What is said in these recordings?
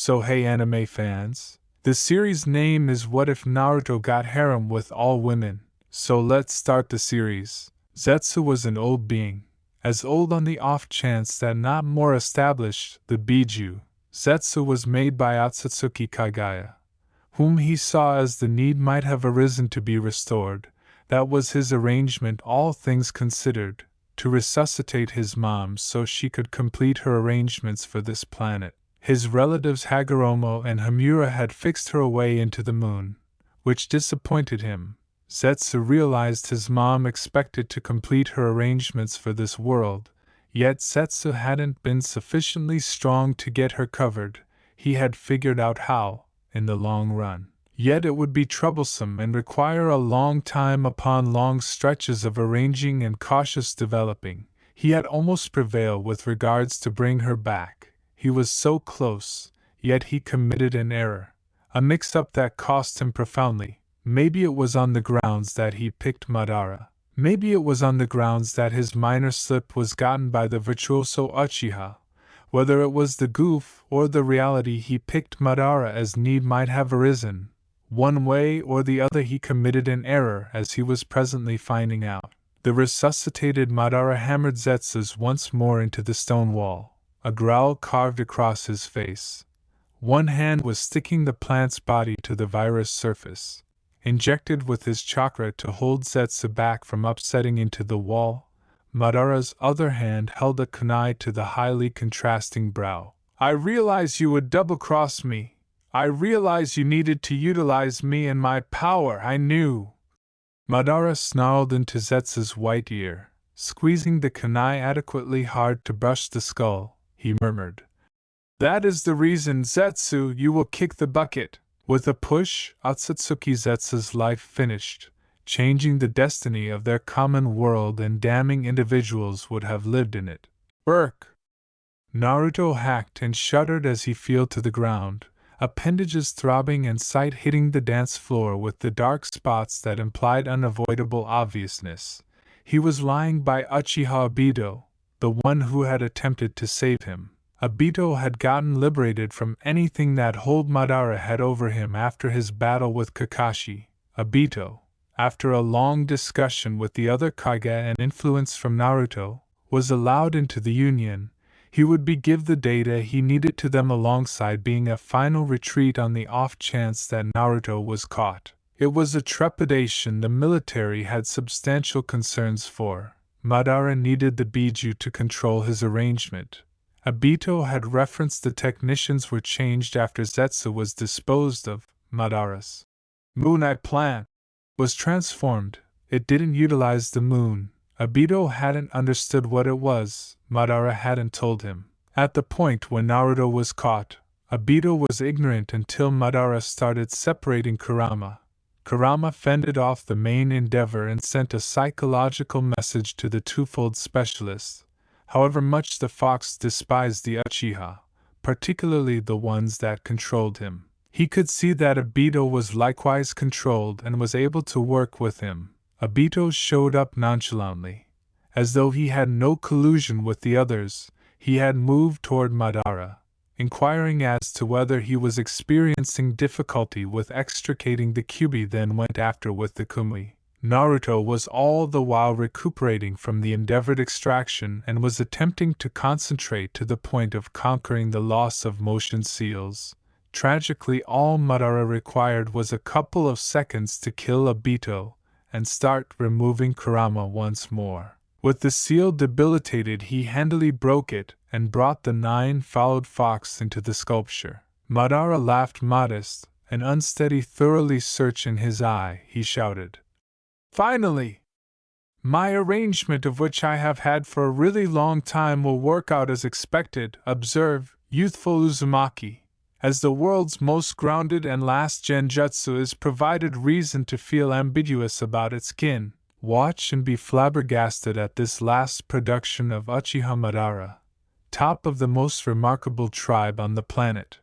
So hey anime fans, the series name is What If Naruto Got Harem with All Women, so let's start the series. Zetsu was an old being, as old on the off chance that not more established, the Biju. Zetsu was made by Otsutsuki Kagaya, whom he saw as the need might have arisen to be restored. That was his arrangement, all things considered, to resuscitate his mom so she could complete her arrangements for this planet. His relatives Hagoromo and Hamura had fixed her away into the moon, which disappointed him. Zetsu realized his mom expected to complete her arrangements for this world, yet Zetsu hadn't been sufficiently strong to get her covered. He had figured out how, in the long run. Yet it would be troublesome and require a long time upon long stretches of arranging and cautious developing. He had almost prevailed with regards to bring her back. He was so close, yet he committed an error, a mix-up that cost him profoundly. Maybe it was on the grounds that he picked Madara. Maybe it was on the grounds that his minor slip was gotten by the virtuoso Uchiha. Whether it was the goof or the reality, he picked Madara as need might have arisen. One way or the other he committed an error, as he was presently finding out. The resuscitated Madara hammered Zetsu's once more into the stone wall. A growl carved across his face. One hand was sticking the plant's body to the virus surface, injected with his chakra to hold Zetsu back from upsetting into the wall. Madara's other hand held a kunai to the highly contrasting brow. I realize you would double-cross me. I realize you needed to utilize me and my power, I knew. Madara snarled into Zetsu's white ear, squeezing the kunai adequately hard to brush the skull. He murmured, That is the reason, Zetsu, you will kick the bucket. With a push, Otsutsuki Zetsu's life finished, changing the destiny of their common world, and damning individuals would have lived in it. Burk! Naruto hacked and shuddered as he fell to the ground, appendages throbbing and sight hitting the dance floor with the dark spots that implied unavoidable obviousness. He was lying by Uchiha Obito, the one who had attempted to save him. Obito had gotten liberated from anything that hold Madara had over him after his battle with Kakashi. Obito, after a long discussion with the other Kage and influence from Naruto, was allowed into the Union. He would be give the data he needed to them alongside being a final retreat on the off chance that Naruto was caught. It was a trepidation the military had substantial concerns for. Madara needed the Biju to control his arrangement. Obito had referenced the technicians were changed after Zetsu was disposed of. Madara's Moon Eye plan was transformed. It didn't utilize the moon. Obito hadn't understood what it was. Madara hadn't told him. At the point when Naruto was caught, Obito was ignorant until Madara started separating Kurama. Kurama fended off the main endeavor and sent a psychological message to the twofold specialists. However much the fox despised the Uchiha, particularly the ones that controlled him, he could see that Obito was likewise controlled and was able to work with him. Obito showed up nonchalantly, as though he had no collusion with the others. He had moved toward Madara, inquiring as to whether he was experiencing difficulty with extricating the Kyuubi, then went after with the Kumui. Naruto was all the while recuperating from the endeavored extraction and was attempting to concentrate to the point of conquering the loss of motion seals. Tragically, all Madara required was a couple of seconds to kill Obito and start removing Kurama once more. With the seal debilitated, he handily broke it and brought the nine-followed fox into the sculpture. Madara laughed modest, an unsteady, thoroughly search in his eye. He shouted, Finally! My arrangement, of which I have had for a really long time, will work out as expected. Observe, youthful Uzumaki. As the world's most grounded and last genjutsu is provided reason to feel ambiguous about its kin. Watch and be flabbergasted at this last production of Uchiha Madara, top of the most remarkable tribe on the planet.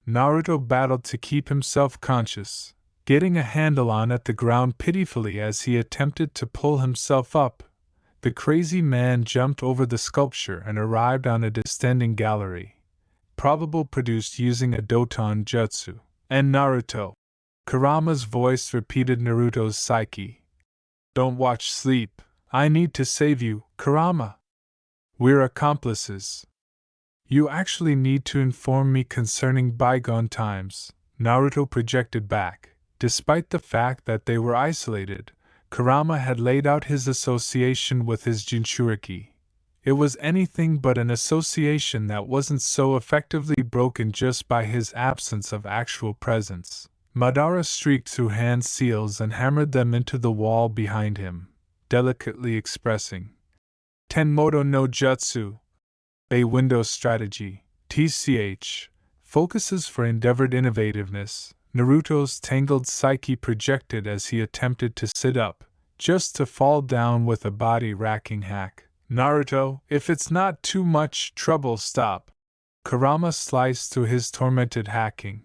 Naruto battled to keep himself conscious, getting a handle on at the ground pitifully as he attempted to pull himself up. The crazy man jumped over the sculpture and arrived on a descending gallery. probably produced using a Doton jutsu. And Naruto. Kurama's voice repeated Naruto's psyche. Don't watch sleep. I need to save you, Kurama. We're accomplices. You actually need to inform me concerning bygone times, Naruto projected back. Despite the fact that they were isolated, Kurama had laid out his association with his Jinchuriki. It was anything but an association that wasn't so effectively broken just by his absence of actual presence. Madara streaked through hand seals and hammered them into the wall behind him, delicately expressing Tenmoto no Jutsu, Bay Window Strategy, TCH, focuses for endeavored innovativeness. Naruto's tangled psyche projected as he attempted to sit up, just to fall down with a body-racking hack. Naruto, if it's not too much trouble, stop. Kurama sliced through his tormented hacking.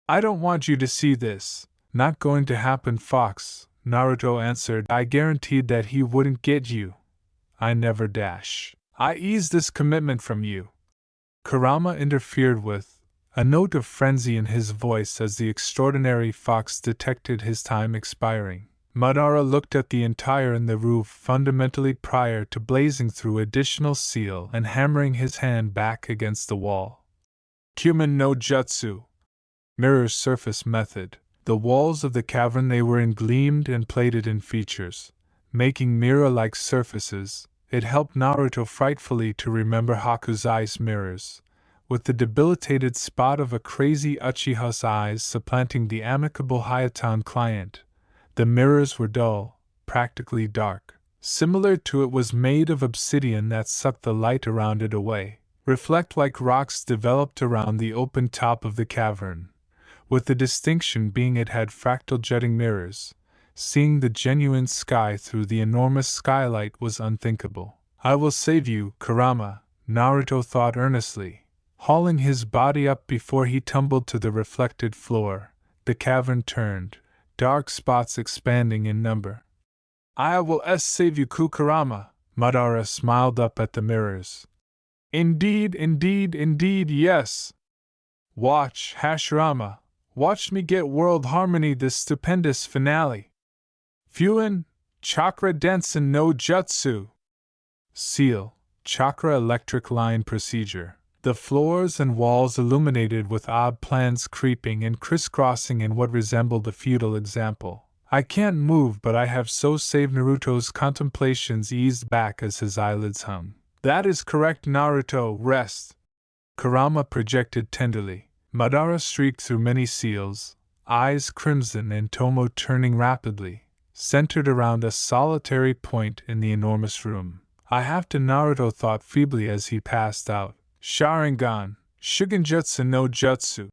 I don't want you to see this. Not going to happen, Fox, Naruto answered. I guaranteed that he wouldn't get you. I never dash. I ease this commitment from you. Kurama interfered with, a note of frenzy in his voice as the extraordinary Fox detected his time expiring. Madara looked at the entire in the roof fundamentally prior to blazing through additional seal and hammering his hand back against the wall. Cumin no Jutsu. Mirror surface method. The walls of the cavern they were in gleamed and plated in features, making mirror-like surfaces. It helped Naruto frightfully to remember Haku's ice mirrors, with the debilitated spot of a crazy Uchiha's eyes supplanting the amicable Hayatan client. The mirrors were dull, practically dark. Similar to it was made of obsidian that sucked the light around it away, reflect like rocks developed around the open top of the cavern, with the distinction being it had fractal jetting mirrors. Seeing the genuine sky through the enormous skylight was unthinkable. I will save you, Kurama, Naruto thought earnestly, hauling his body up before he tumbled to the reflected floor. The cavern turned, dark spots expanding in number. I will save you, Kurama, Madara smiled up at the mirrors. Indeed, yes. Watch, Hashirama, watch me get world harmony this stupendous finale. Fuin, Chakra Densen no Jutsu. Seal, Chakra Electric Line Procedure. The floors and walls illuminated with odd plans creeping and crisscrossing in what resembled a feudal example. I can't move, but I have so saved. Naruto's contemplations eased back as his eyelids hung. That is correct, Naruto, rest. Kurama projected tenderly. Madara streaked through many seals, eyes crimson and Tomo turning rapidly, centered around a solitary point in the enormous room. I have to, Naruto thought feebly as he passed out. Sharingan, Shugenjutsu no Jutsu,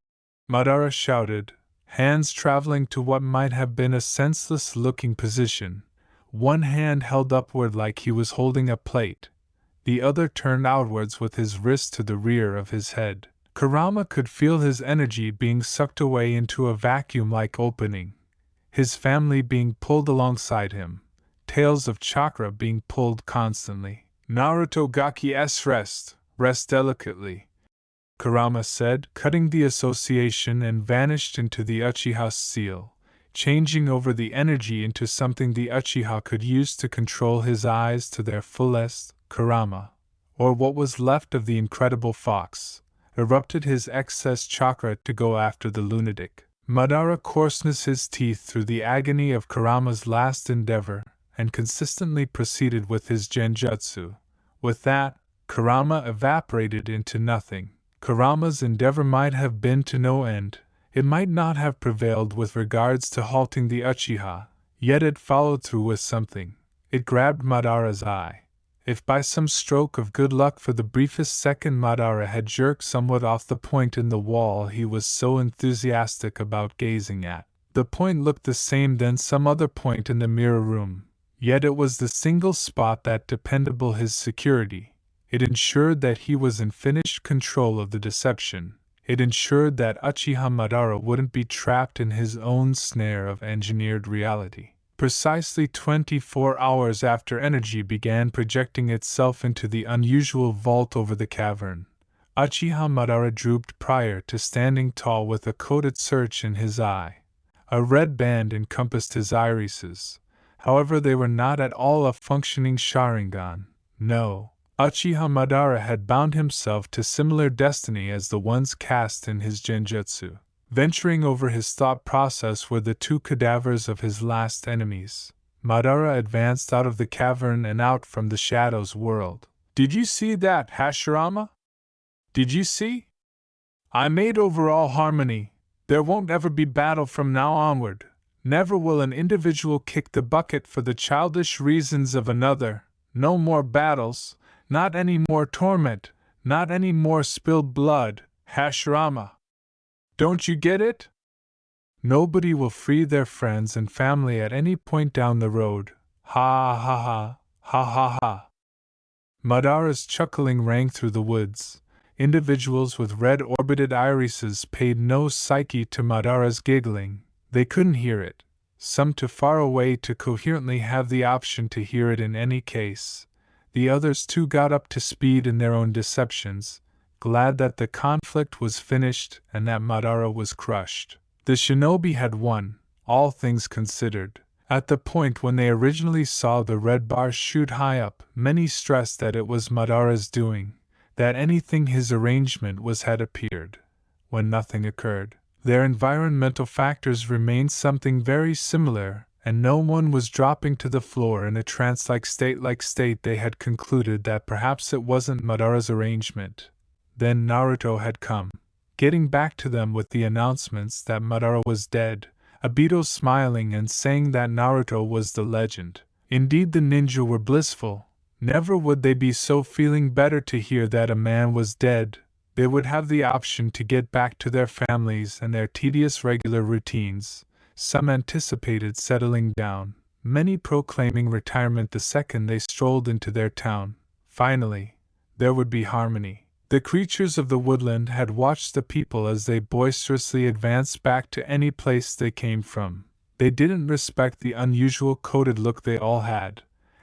Madara shouted, hands traveling to what might have been a senseless-looking position, one hand held upward like he was holding a plate, the other turned outwards with his wrist to the rear of his head. Kurama could feel his energy being sucked away into a vacuum-like opening, his family being pulled alongside him, tails of chakra being pulled constantly. Naruto Gaki s rest delicately, Kurama said, cutting the association, and vanished into the Uchiha's seal, changing over the energy into something the Uchiha could use to control his eyes to their fullest. Kurama, or what was left of the incredible Fox, erupted his excess chakra to go after the lunatic. Madara coarsened his teeth through the agony of Kurama's last endeavor, and consistently proceeded with his genjutsu. With that, Kurama evaporated into nothing. Kurama's endeavor might have been to no end. It might not have prevailed with regards to halting the Uchiha, yet it followed through with something. It grabbed Madara's eye. If by some stroke of good luck for the briefest second Madara had jerked somewhat off the point in the wall he was so enthusiastic about gazing at, the point looked the same than some other point in the mirror room, yet it was the single spot that dependable his security. It ensured that he was in finished control of the deception. It ensured that Uchiha Madara wouldn't be trapped in his own snare of engineered reality. Precisely 24 hours after energy began projecting itself into the unusual vault over the cavern, Uchiha Madara drooped prior to standing tall with a coated search in his eye. A red band encompassed his irises. However, they were not at all a functioning Sharingan. No, Uchiha Madara had bound himself to similar destiny as the ones cast in his genjutsu. Venturing over his thought process were the two cadavers of his last enemies. Madara advanced out of the cavern and out from the Shadows world. Did you see that, Hashirama? Did you see? I made overall harmony. There won't ever be battle from now onward. Never will an individual kick the bucket for the childish reasons of another. No more battles, not any more torment, not any more spilled blood, Hashirama. Don't you get it? Nobody will free their friends and family at any point down the road. Ha ha ha, ha ha ha. Madara's chuckling rang through the woods. Individuals with red-orbited irises paid no psyche to Madara's giggling. They couldn't hear it. Some too far away to coherently have the option to hear it in any case. The others too got up to speed in their own deceptions, glad that the conflict was finished and that Madara was crushed. The shinobi had won, all things considered. At the point when they originally saw the red bar shoot high up, many stressed that it was Madara's doing, that anything his arrangement was had appeared. When nothing occurred, their environmental factors remained something very similar, and no one was dropping to the floor in a trance-like state they had concluded that perhaps it wasn't Madara's arrangement. Then Naruto had come, getting back to them with the announcements that Madara was dead, Obito smiling and saying that Naruto was the legend. Indeed, the ninja were blissful. Never would they be so feeling better to hear that a man was dead. They would have the option to get back to their families and their tedious regular routines. Some anticipated settling down, many proclaiming retirement the second they strolled into their town. Finally, there would be harmony. The creatures of the woodland had watched the people as they boisterously advanced back to any place they came from. They didn't respect the unusual coated look they all had.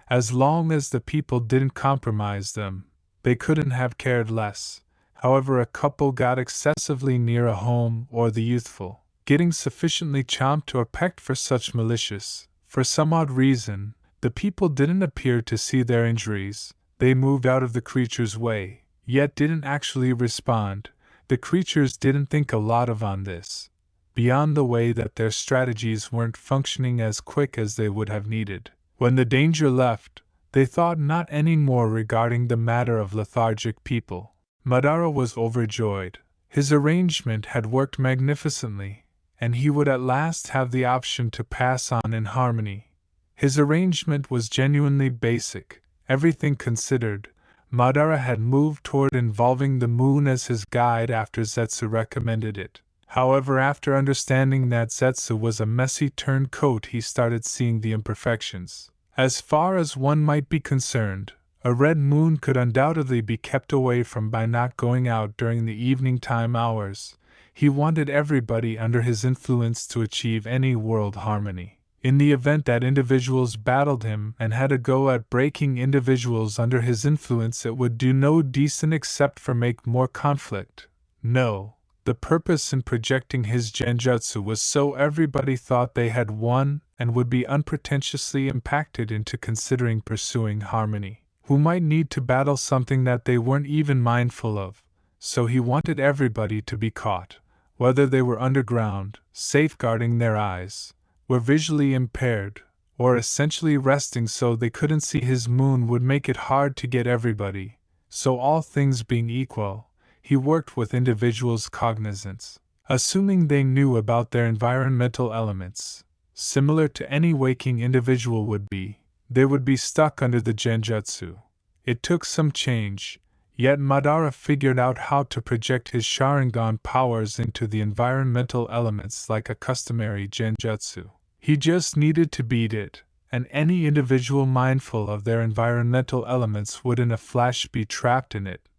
As long as the people didn't compromise them, they couldn't have cared less. However, a couple got excessively near a home or the youthful, getting sufficiently chomped or pecked for such malicious. For some odd reason, the people didn't appear to see their injuries. They moved out of the creature's way, yet didn't actually respond. The creatures didn't think a lot of on this, beyond the way that their strategies weren't functioning as quick as they would have needed. When the danger left, they thought not any more regarding the matter of lethargic people. Madara was overjoyed. His arrangement had worked magnificently, and he would at last have the option to pass on in harmony. His arrangement was genuinely basic, everything considered. Madara had moved toward involving the moon as his guide after Zetsu recommended it. However, after understanding that Zetsu was a messy turncoat, he started seeing the imperfections. As far as one might be concerned, a red moon could undoubtedly be kept away from by not going out during the evening time hours. He wanted everybody under his influence to achieve any world harmony. In the event that individuals battled him and had a go at breaking individuals under his influence, it would do no decent except for make more conflict. No, the purpose in projecting his genjutsu was so everybody thought they had won and would be unpretentiously impacted into considering pursuing harmony, who might need to battle something that they weren't even mindful of. So he wanted everybody to be caught, whether they were underground, safeguarding their eyes, were visually impaired, or essentially resting so they couldn't see his moon would make it hard to get everybody. So all things being equal, he worked with individuals' cognizance, assuming they knew about their environmental elements. Similar to any waking individual would be, they would be stuck under the genjutsu. It took some change, yet Madara figured out how to project his Sharingan powers into the environmental elements like a customary genjutsu. He just needed to beat it, and any individual mindful of their environmental elements would in a flash be trapped in it.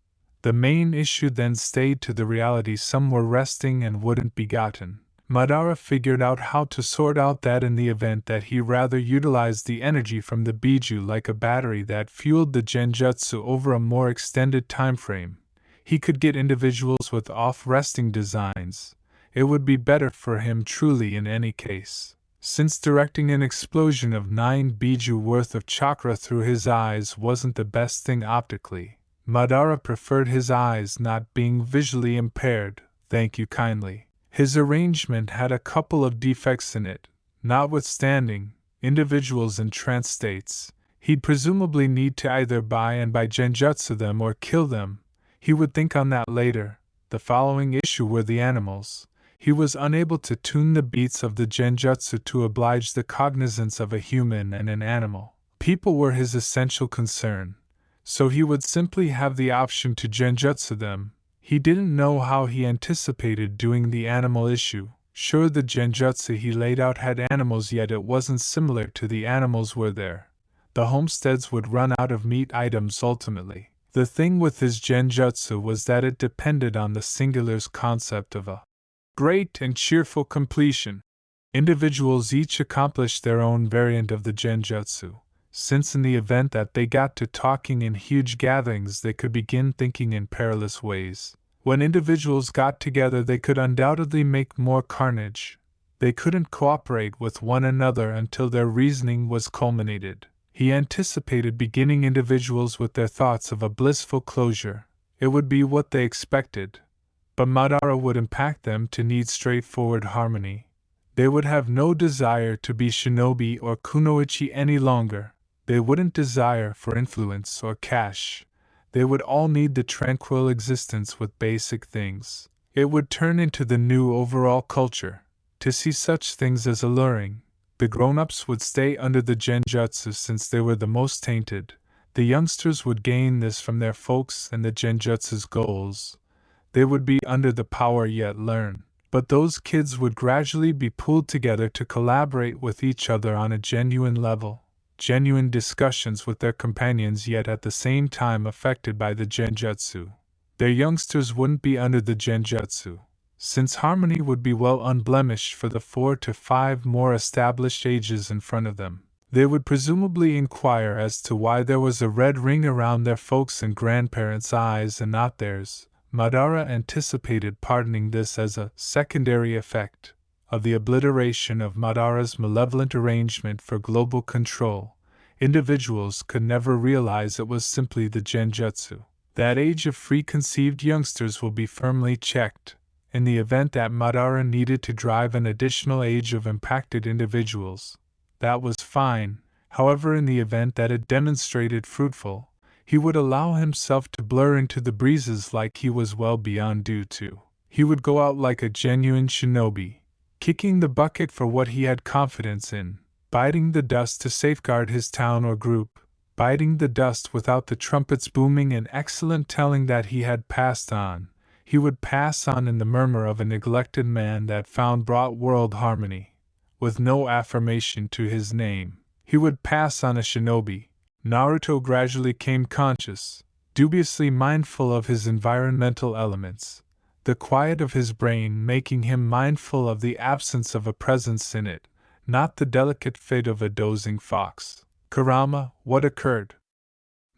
The main issue then stayed to the reality some were resting and wouldn't be gotten. Madara figured out how to sort out that in the event that he rather utilized the energy from the Biju like a battery that fueled the genjutsu over a more extended time frame. He could get individuals with off-resting designs. It would be better for him truly in any case. Since directing an explosion of 9 biju worth of chakra through his eyes wasn't the best thing optically, Madara preferred his eyes not being visually impaired, thank you kindly. His arrangement had a couple of defects in it. Notwithstanding, individuals in trance states, he'd presumably need to either buy genjutsu them or kill them. He would think on that later. The following issue were the animals. He was unable to tune the beats of the genjutsu to oblige the cognizance of a human and an animal. People were his essential concern, so he would simply have the option to genjutsu them. He didn't know how he anticipated doing the animal issue. Sure, the genjutsu he laid out had animals, yet it wasn't similar to the animals were there. The homesteads would run out of meat items ultimately. The thing with his genjutsu was that it depended on the singular's concept of a great and cheerful completion. Individuals each accomplished their own variant of the genjutsu, since in the event that they got to talking in huge gatherings they could begin thinking in perilous ways. When individuals got together they could undoubtedly make more carnage. They couldn't cooperate with one another until their reasoning was culminated. He anticipated beginning individuals with their thoughts of a blissful closure. It would be what they expected. But Madara would impact them to need straightforward harmony. They would have no desire to be shinobi or kunoichi any longer. They wouldn't desire for influence or cash. They would all need the tranquil existence with basic things. It would turn into the new overall culture. To see such things as alluring, the grown-ups would stay under the genjutsu since they were the most tainted. The youngsters would gain this from their folks and the genjutsu's goals. They would be under the power yet learn. But those kids would gradually be pulled together to collaborate with each other on a genuine level. Genuine discussions with their companions, yet at the same time affected by the genjutsu. Their youngsters wouldn't be under the genjutsu, since harmony would be well unblemished for the 4 to 5 more established ages in front of them. They would presumably inquire as to why there was a red ring around their folks' and grandparents' eyes and not theirs. Madara anticipated pardoning this as a secondary effect of the obliteration of Madara's malevolent arrangement for global control. Individuals could never realize it was simply the genjutsu. That age of free-conceived youngsters will be firmly checked. In the event that Madara needed to drive an additional age of impacted individuals, that was fine. However, in the event that it demonstrated fruitful, he would allow himself to blur into the breezes like he was well beyond due to. He would go out like a genuine shinobi, kicking the bucket for what he had confidence in, biting the dust to safeguard his town or group, biting the dust without the trumpets booming and excellent telling that he had passed on. He would pass on in the murmur of a neglected man that found brought world harmony, with no affirmation to his name. He would pass on a shinobi. Naruto gradually came conscious, dubiously mindful of his environmental elements, the quiet of his brain making him mindful of the absence of a presence in it, not the delicate fate of a dozing fox. Kurama, what occurred?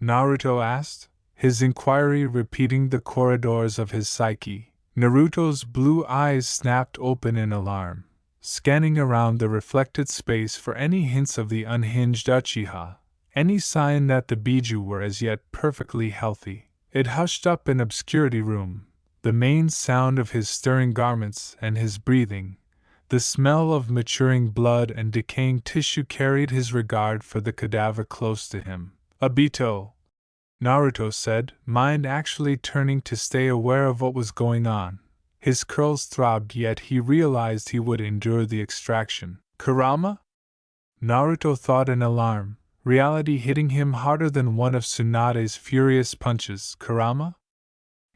Naruto asked, his inquiry repeating the corridors of his psyche. Naruto's blue eyes snapped open in alarm, scanning around the reflected space for any hints of the unhinged Uchiha. Any sign that the Biju were as yet perfectly healthy. It hushed up in obscurity room, the main sound of his stirring garments and his breathing, the smell of maturing blood and decaying tissue carried his regard for the cadaver close to him. Obito, Naruto said, mind actually turning to stay aware of what was going on. His curls throbbed, yet he realized he would endure the extraction. Kurama? Naruto thought in alarm, reality hitting him harder than one of Tsunade's furious punches. Kurama?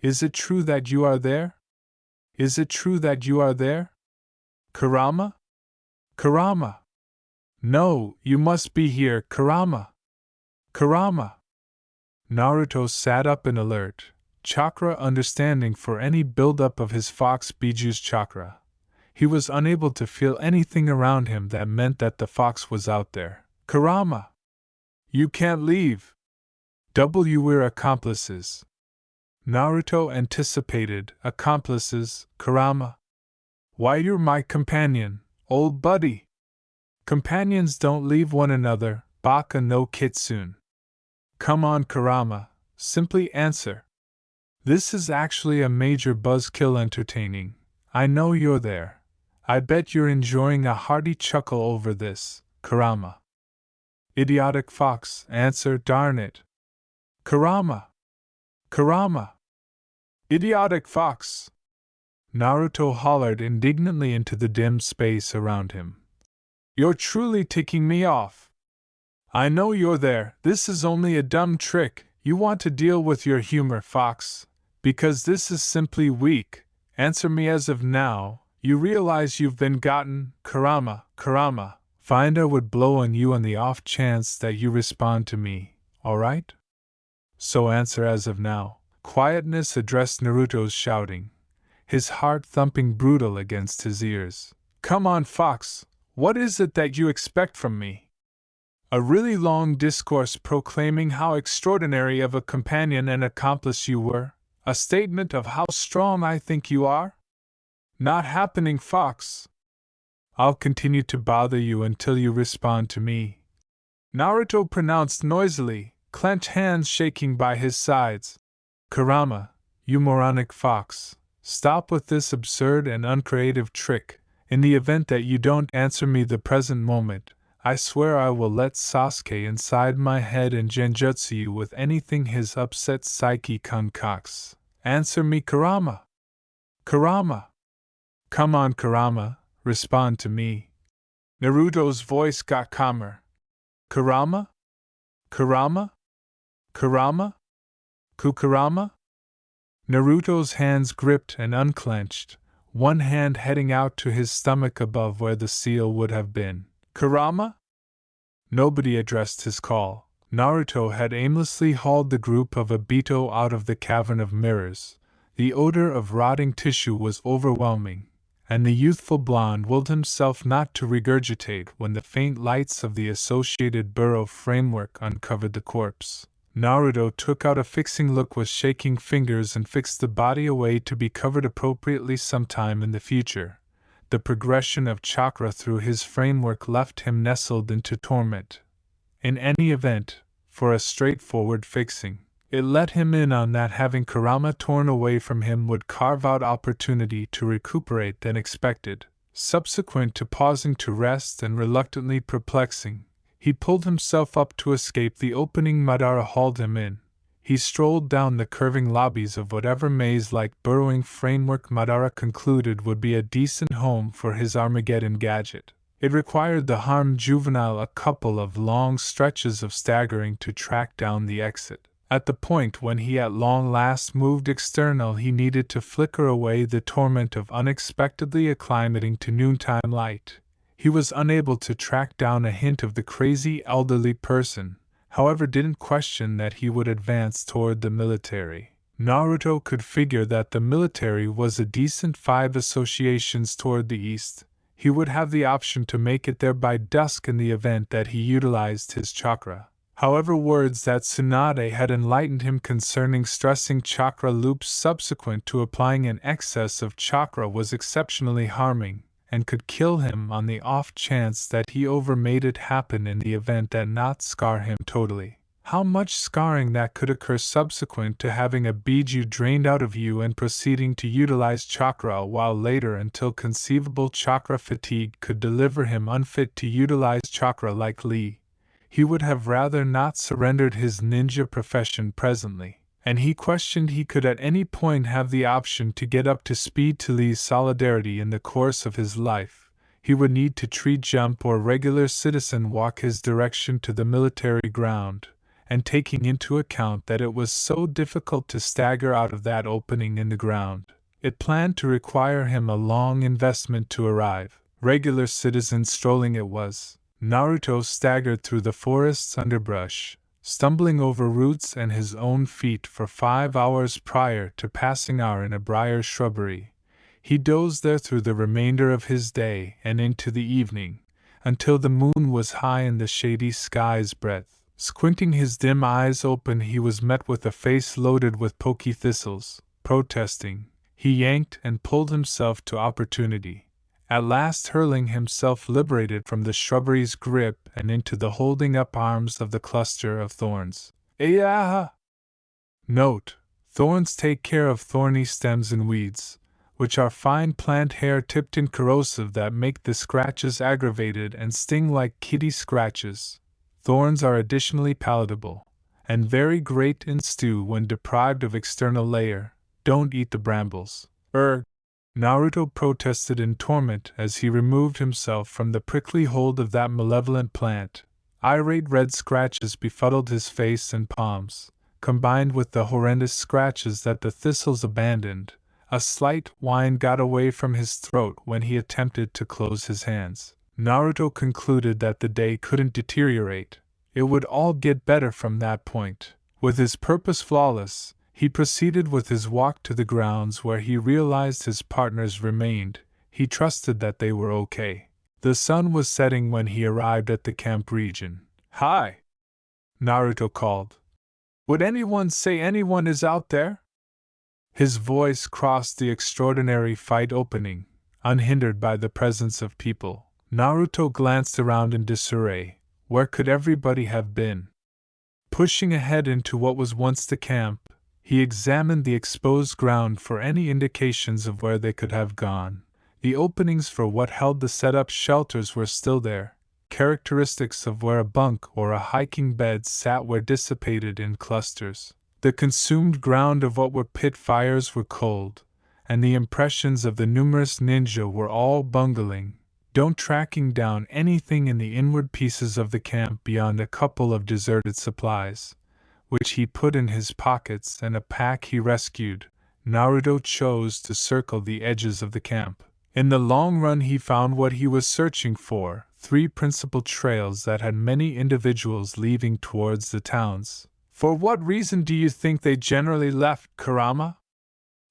Is it true that you are there? Is it true that you are there? Kurama? Kurama! No, you must be here, Kurama! Kurama! Naruto sat up in alert, chakra understanding for any buildup of his fox Biju's chakra. He was unable to feel anything around him that meant that the fox was out there. Kurama! You can't leave! We're accomplices. Naruto anticipated. Accomplices, Kurama. Why, you're my companion, old buddy. Companions don't leave one another, Baka no Kitsune. Come on, Kurama, simply answer. This is actually a major buzzkill entertaining. I know you're there. I bet you're enjoying a hearty chuckle over this, Kurama. Idiotic fox, answer, darn it. Kurama! Kurama! Idiotic fox! Naruto hollered indignantly into the dim space around him. You're truly ticking me off. I know you're there, this is only a dumb trick, you want to deal with your humor, fox, because this is simply weak. Answer me as of now, you realize you've been gotten, Kurama, Kurama. Find I would blow on you on the off chance that you respond to me, alright? So answer as of now. Quietness addressed Naruto's shouting, his heart thumping brutal against his ears. Come on, fox, what is it that you expect from me? A really long discourse proclaiming how extraordinary of a companion and accomplice you were? A statement of how strong I think you are? Not happening, fox. I'll continue to bother you until you respond to me. Naruto pronounced noisily, clenched hands shaking by his sides. Kurama, you moronic fox, stop with this absurd and uncreative trick. In the event that you don't answer me the present moment, I swear I will let Sasuke inside my head and genjutsu you with anything his upset psyche concocts. Answer me, Kurama! Kurama! Come on, Kurama, respond to me. Naruto's voice got calmer. Kurama? Kurama? Kurama? Kukurama? Naruto's hands gripped and unclenched, one hand heading out to his stomach above where the seal would have been. Kurama? Nobody addressed his call. Naruto had aimlessly hauled the group of Obito out of the cavern of mirrors. The odor of rotting tissue was overwhelming, and the youthful blonde willed himself not to regurgitate when the faint lights of the associated burrow framework uncovered the corpse. Naruto took out a fixing look with shaking fingers and fixed the body away to be covered appropriately sometime in the future. The progression of chakra through his framework left him nestled into torment. In any event, for a straightforward fixing, it let him in on that having Kurama torn away from him would carve out opportunity to recuperate than expected. Subsequent to pausing to rest and reluctantly perplexing, he pulled himself up to escape the opening Madara hauled him in. He strolled down the curving lobbies of whatever maze-like burrowing framework Madara concluded would be a decent home for his Armageddon gadget. It required the Harem juvenile a couple of long stretches of staggering to track down the exit. At the point when he at long last moved external, he needed to flicker away the torment of unexpectedly acclimating to noontime light. He was unable to track down a hint of the crazy elderly person, however didn't question that he would advance toward the military. Naruto could figure that the military was a decent 5 associations toward the east. He would have the option to make it there by dusk in the event that he utilized his chakra. However, words that Tsunade had enlightened him concerning stressing chakra loops subsequent to applying an excess of chakra was exceptionally harming, and could kill him on the off chance that he made it happen in the event that not scar him totally. How much scarring that could occur subsequent to having a biju drained out of you and proceeding to utilize chakra a while later until conceivable chakra fatigue could deliver him unfit to utilize chakra like Lee. He would have rather not surrendered his ninja profession presently, and he questioned he could at any point have the option to get up to speed to Lee's solidarity in the course of his life. He would need to tree jump or regular citizen walk his direction to the military ground, and taking into account that it was so difficult to stagger out of that opening in the ground, it planned to require him a long investment to arrive. Regular citizen strolling it was. Naruto staggered through the forest's underbrush, stumbling over roots and his own feet for 5 hours prior to passing hour in a briar shrubbery. He dozed there through the remainder of his day and into the evening, until the moon was high in the shady sky's breadth. Squinting his dim eyes open, he was met with a face loaded with poky thistles. Protesting, he yanked and pulled himself to opportunity, at last hurling himself liberated from the shrubbery's grip and into the holding up arms of the cluster of thorns. Ayaha! Note: thorns take care of thorny stems and weeds, which are fine plant hair tipped and corrosive that make the scratches aggravated and sting like kitty scratches. Thorns are additionally palatable, and very great in stew when deprived of external layer. Don't eat the brambles. Naruto protested in torment as he removed himself from the prickly hold of that malevolent plant. Irate red scratches befuddled his face and palms, combined with the horrendous scratches that the thistles abandoned. A slight whine got away from his throat when he attempted to close his hands. Naruto concluded that the day couldn't deteriorate. It would all get better from that point. With his purpose flawless, he proceeded with his walk to the grounds where he realized his partners remained. He trusted that they were okay. The sun was setting when he arrived at the camp region. "Hi!" Naruto called. "Would anyone say anyone is out there?" His voice crossed the extraordinary fight opening, unhindered by the presence of people. Naruto glanced around in disarray. Where could everybody have been? Pushing ahead into what was once the camp, he examined the exposed ground for any indications of where they could have gone. The openings for what held the set-up shelters were still there. Characteristics of where a bunk or a hiking bed sat were dissipated in clusters. The consumed ground of what were pit fires were cold, and the impressions of the numerous ninja were all bungling. Don't tracking down anything in the inward pieces of the camp beyond a couple of deserted supplies, which he put in his pockets, and a pack he rescued. Naruto chose to circle the edges of the camp. In the long run he found what he was searching for, 3 principal trails that had many individuals leaving towards the towns. "For what reason do you think they generally left, Kurama?"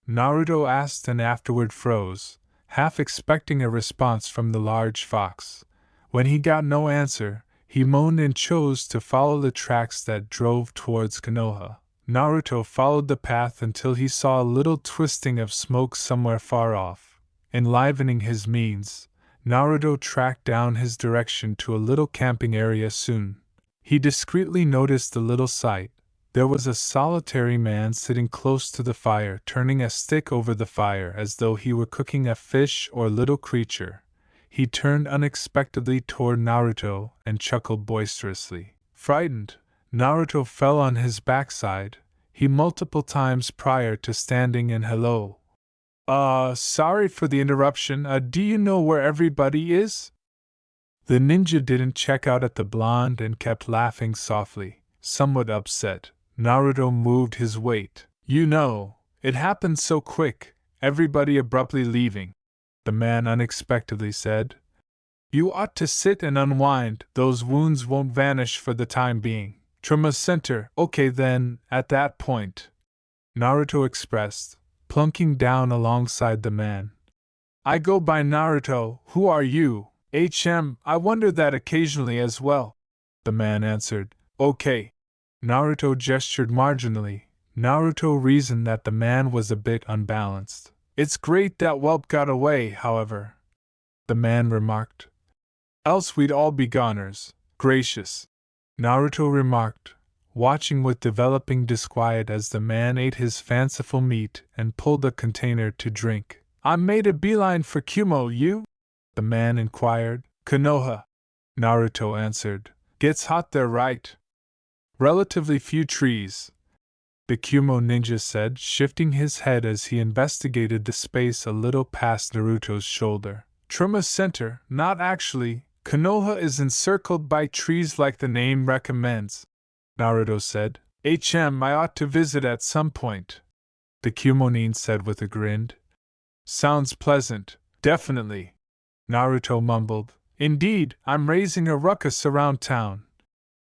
Naruto asked and afterward froze, half expecting a response from the large fox. When he got no answer, he moaned and chose to follow the tracks that drove towards Konoha. Naruto followed the path until he saw a little twisting of smoke somewhere far off. Enlivening his means, Naruto tracked down his direction to a little camping area soon. He discreetly noticed the little sight. There was a solitary man sitting close to the fire, turning a stick over the fire as though he were cooking a fish or little creature. He turned unexpectedly toward Naruto and chuckled boisterously. Frightened, Naruto fell on his backside. He multiple times prior to standing in hello. Sorry for the interruption. Do you know where everybody is?" The ninja didn't check out at the blonde and kept laughing softly, somewhat upset. Naruto moved his weight. "You know, it happened so quick, everybody abruptly leaving," the man unexpectedly said. "You ought to sit and unwind, those wounds won't vanish for the time being. Trauma center, okay then." At that point, Naruto expressed, plunking down alongside the man. "I go by Naruto, who are you?" I wonder that occasionally as well," the man answered. "Okay." Naruto gestured marginally. Naruto reasoned that the man was a bit unbalanced. "It's great that whelp got away, however," the man remarked. "Else we'd all be goners." "Gracious," Naruto remarked, watching with developing disquiet as the man ate his fanciful meat and pulled a container to drink. "I made a beeline for Kumo, you?" the man inquired. "Konoha," Naruto answered. "Gets hot there, right?" "Relatively few trees," the Kumo ninja said, shifting his head as he investigated the space a little past Naruto's shoulder. "Trauma center, not actually. Konoha is encircled by trees like the name recommends," Naruto said. I ought to visit at some point," the Kumonin said with a grin. "Sounds pleasant, definitely," Naruto mumbled. "Indeed, I'm raising a ruckus around town,"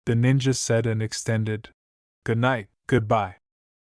the ninja said and extended. "Good night, goodbye,"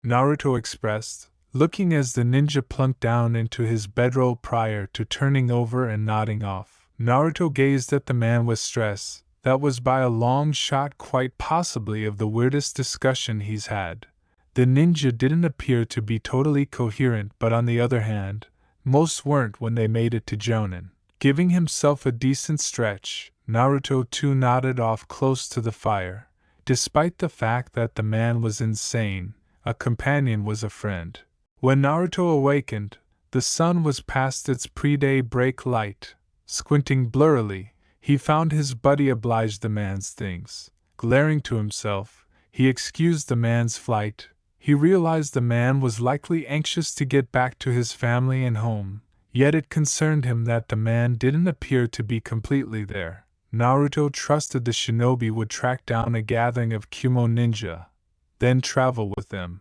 Naruto expressed, looking as the ninja plunked down into his bedroll prior to turning over and nodding off. Naruto gazed at the man with stress. That was by a long shot quite possibly of the weirdest discussion he's had. The ninja didn't appear to be totally coherent, but on the other hand, most weren't when they made it to Jonin. Giving himself a decent stretch, Naruto too nodded off close to the fire. Despite the fact that the man was insane, a companion was a friend. When Naruto awakened, the sun was past its pre-day break light. Squinting blurrily, he found his buddy obliged the man's things. Glaring to himself, he excused the man's flight. He realized the man was likely anxious to get back to his family and home, yet it concerned him that the man didn't appear to be completely there. Naruto trusted the shinobi would track down a gathering of Kumo ninja, then travel with them.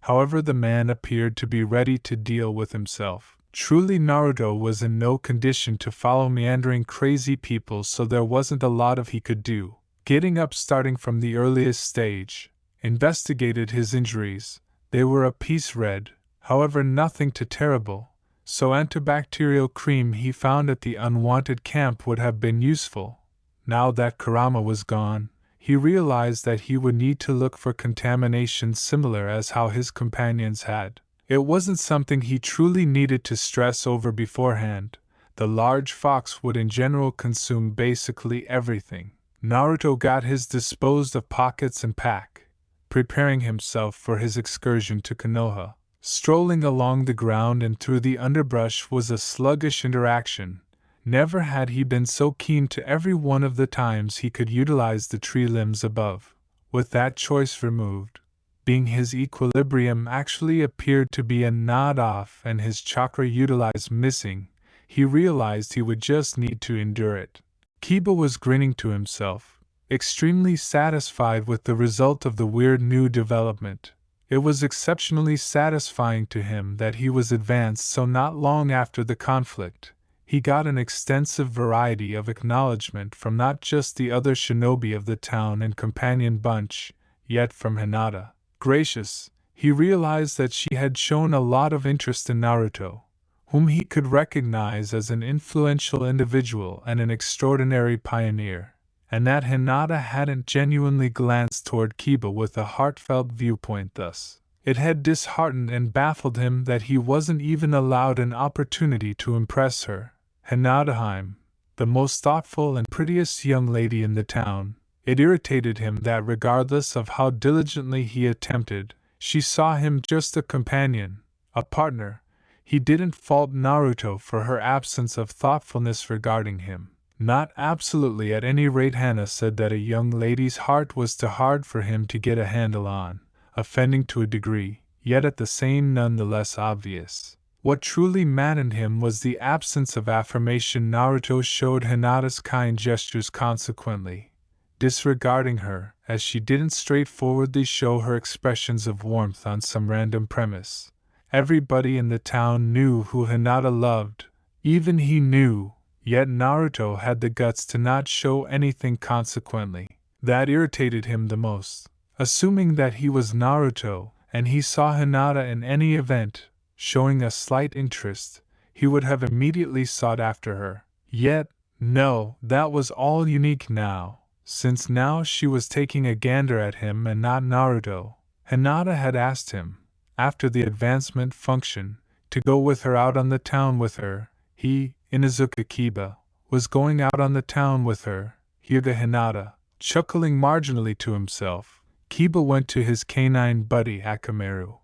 However, the man appeared to be ready to deal with himself. Truly, Naruto was in no condition to follow meandering crazy people, so there wasn't a lot of he could do. Getting up starting from the earliest stage, investigated his injuries. They were a piece red, however nothing too terrible, so antibacterial cream he found at the unwanted camp would have been useful. Now that Kurama was gone, he realized that he would need to look for contamination similar as how his companions had. It wasn't something he truly needed to stress over beforehand. The large fox would in general consume basically everything. Naruto got his disposed of pockets and pack, preparing himself for his excursion to Konoha. Strolling along the ground and through the underbrush was a sluggish interaction. Never had he been so keen to every one of the times he could utilize the tree limbs above. With that choice removed, being his equilibrium actually appeared to be a nod off and his chakra utilized missing, he realized he would just need to endure it. Kiba was grinning to himself, extremely satisfied with the result of the weird new development. It was exceptionally satisfying to him that he was advanced so not long after the conflict. He got an extensive variety of acknowledgement from not just the other shinobi of the town and companion bunch, yet from Hinata. Gracious, he realized that she had shown a lot of interest in Naruto, whom he could recognize as an influential individual and an extraordinary pioneer, and that Hinata hadn't genuinely glanced toward Kiba with a heartfelt viewpoint thus. It had disheartened and baffled him that he wasn't even allowed an opportunity to impress her. Hinata, the most thoughtful and prettiest young lady in the town. It irritated him that regardless of how diligently he attempted, she saw him just a companion, a partner. He didn't fault Naruto for her absence of thoughtfulness regarding him. Not absolutely, at any rate. Hana said that a young lady's heart was too hard for him to get a handle on, offending to a degree, yet at the same none the less obvious. What truly maddened him was the absence of affirmation. Naruto showed Hinata's kind gestures consequently, disregarding her, as she didn't straightforwardly show her expressions of warmth on some random premise. Everybody in the town knew who Hinata loved, even he knew, yet Naruto had the guts to not show anything consequently. That irritated him the most. Assuming that he was Naruto, and he saw Hinata in any event, showing a slight interest, he would have immediately sought after her. Yet, no, that was all unique now. Since now she was taking a gander at him and not Naruto. Hinata had asked him, after the advancement function, to go with her out on the town with her. He, Inuzuka Kiba, was going out on the town with her. Hyuga Hinata, chuckling marginally to himself, Kiba went to his canine buddy Akamaru.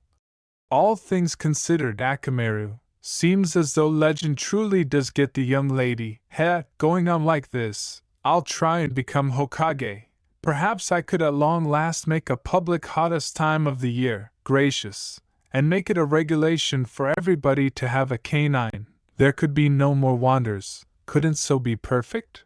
All things considered, Akamaru, seems as though legend truly does get the young lady. Going on like this, I'll try and become Hokage. Perhaps I could at long last make a public hottest time of the year, gracious, and make it a regulation for everybody to have a canine. There could be no more wonders, couldn't so be perfect?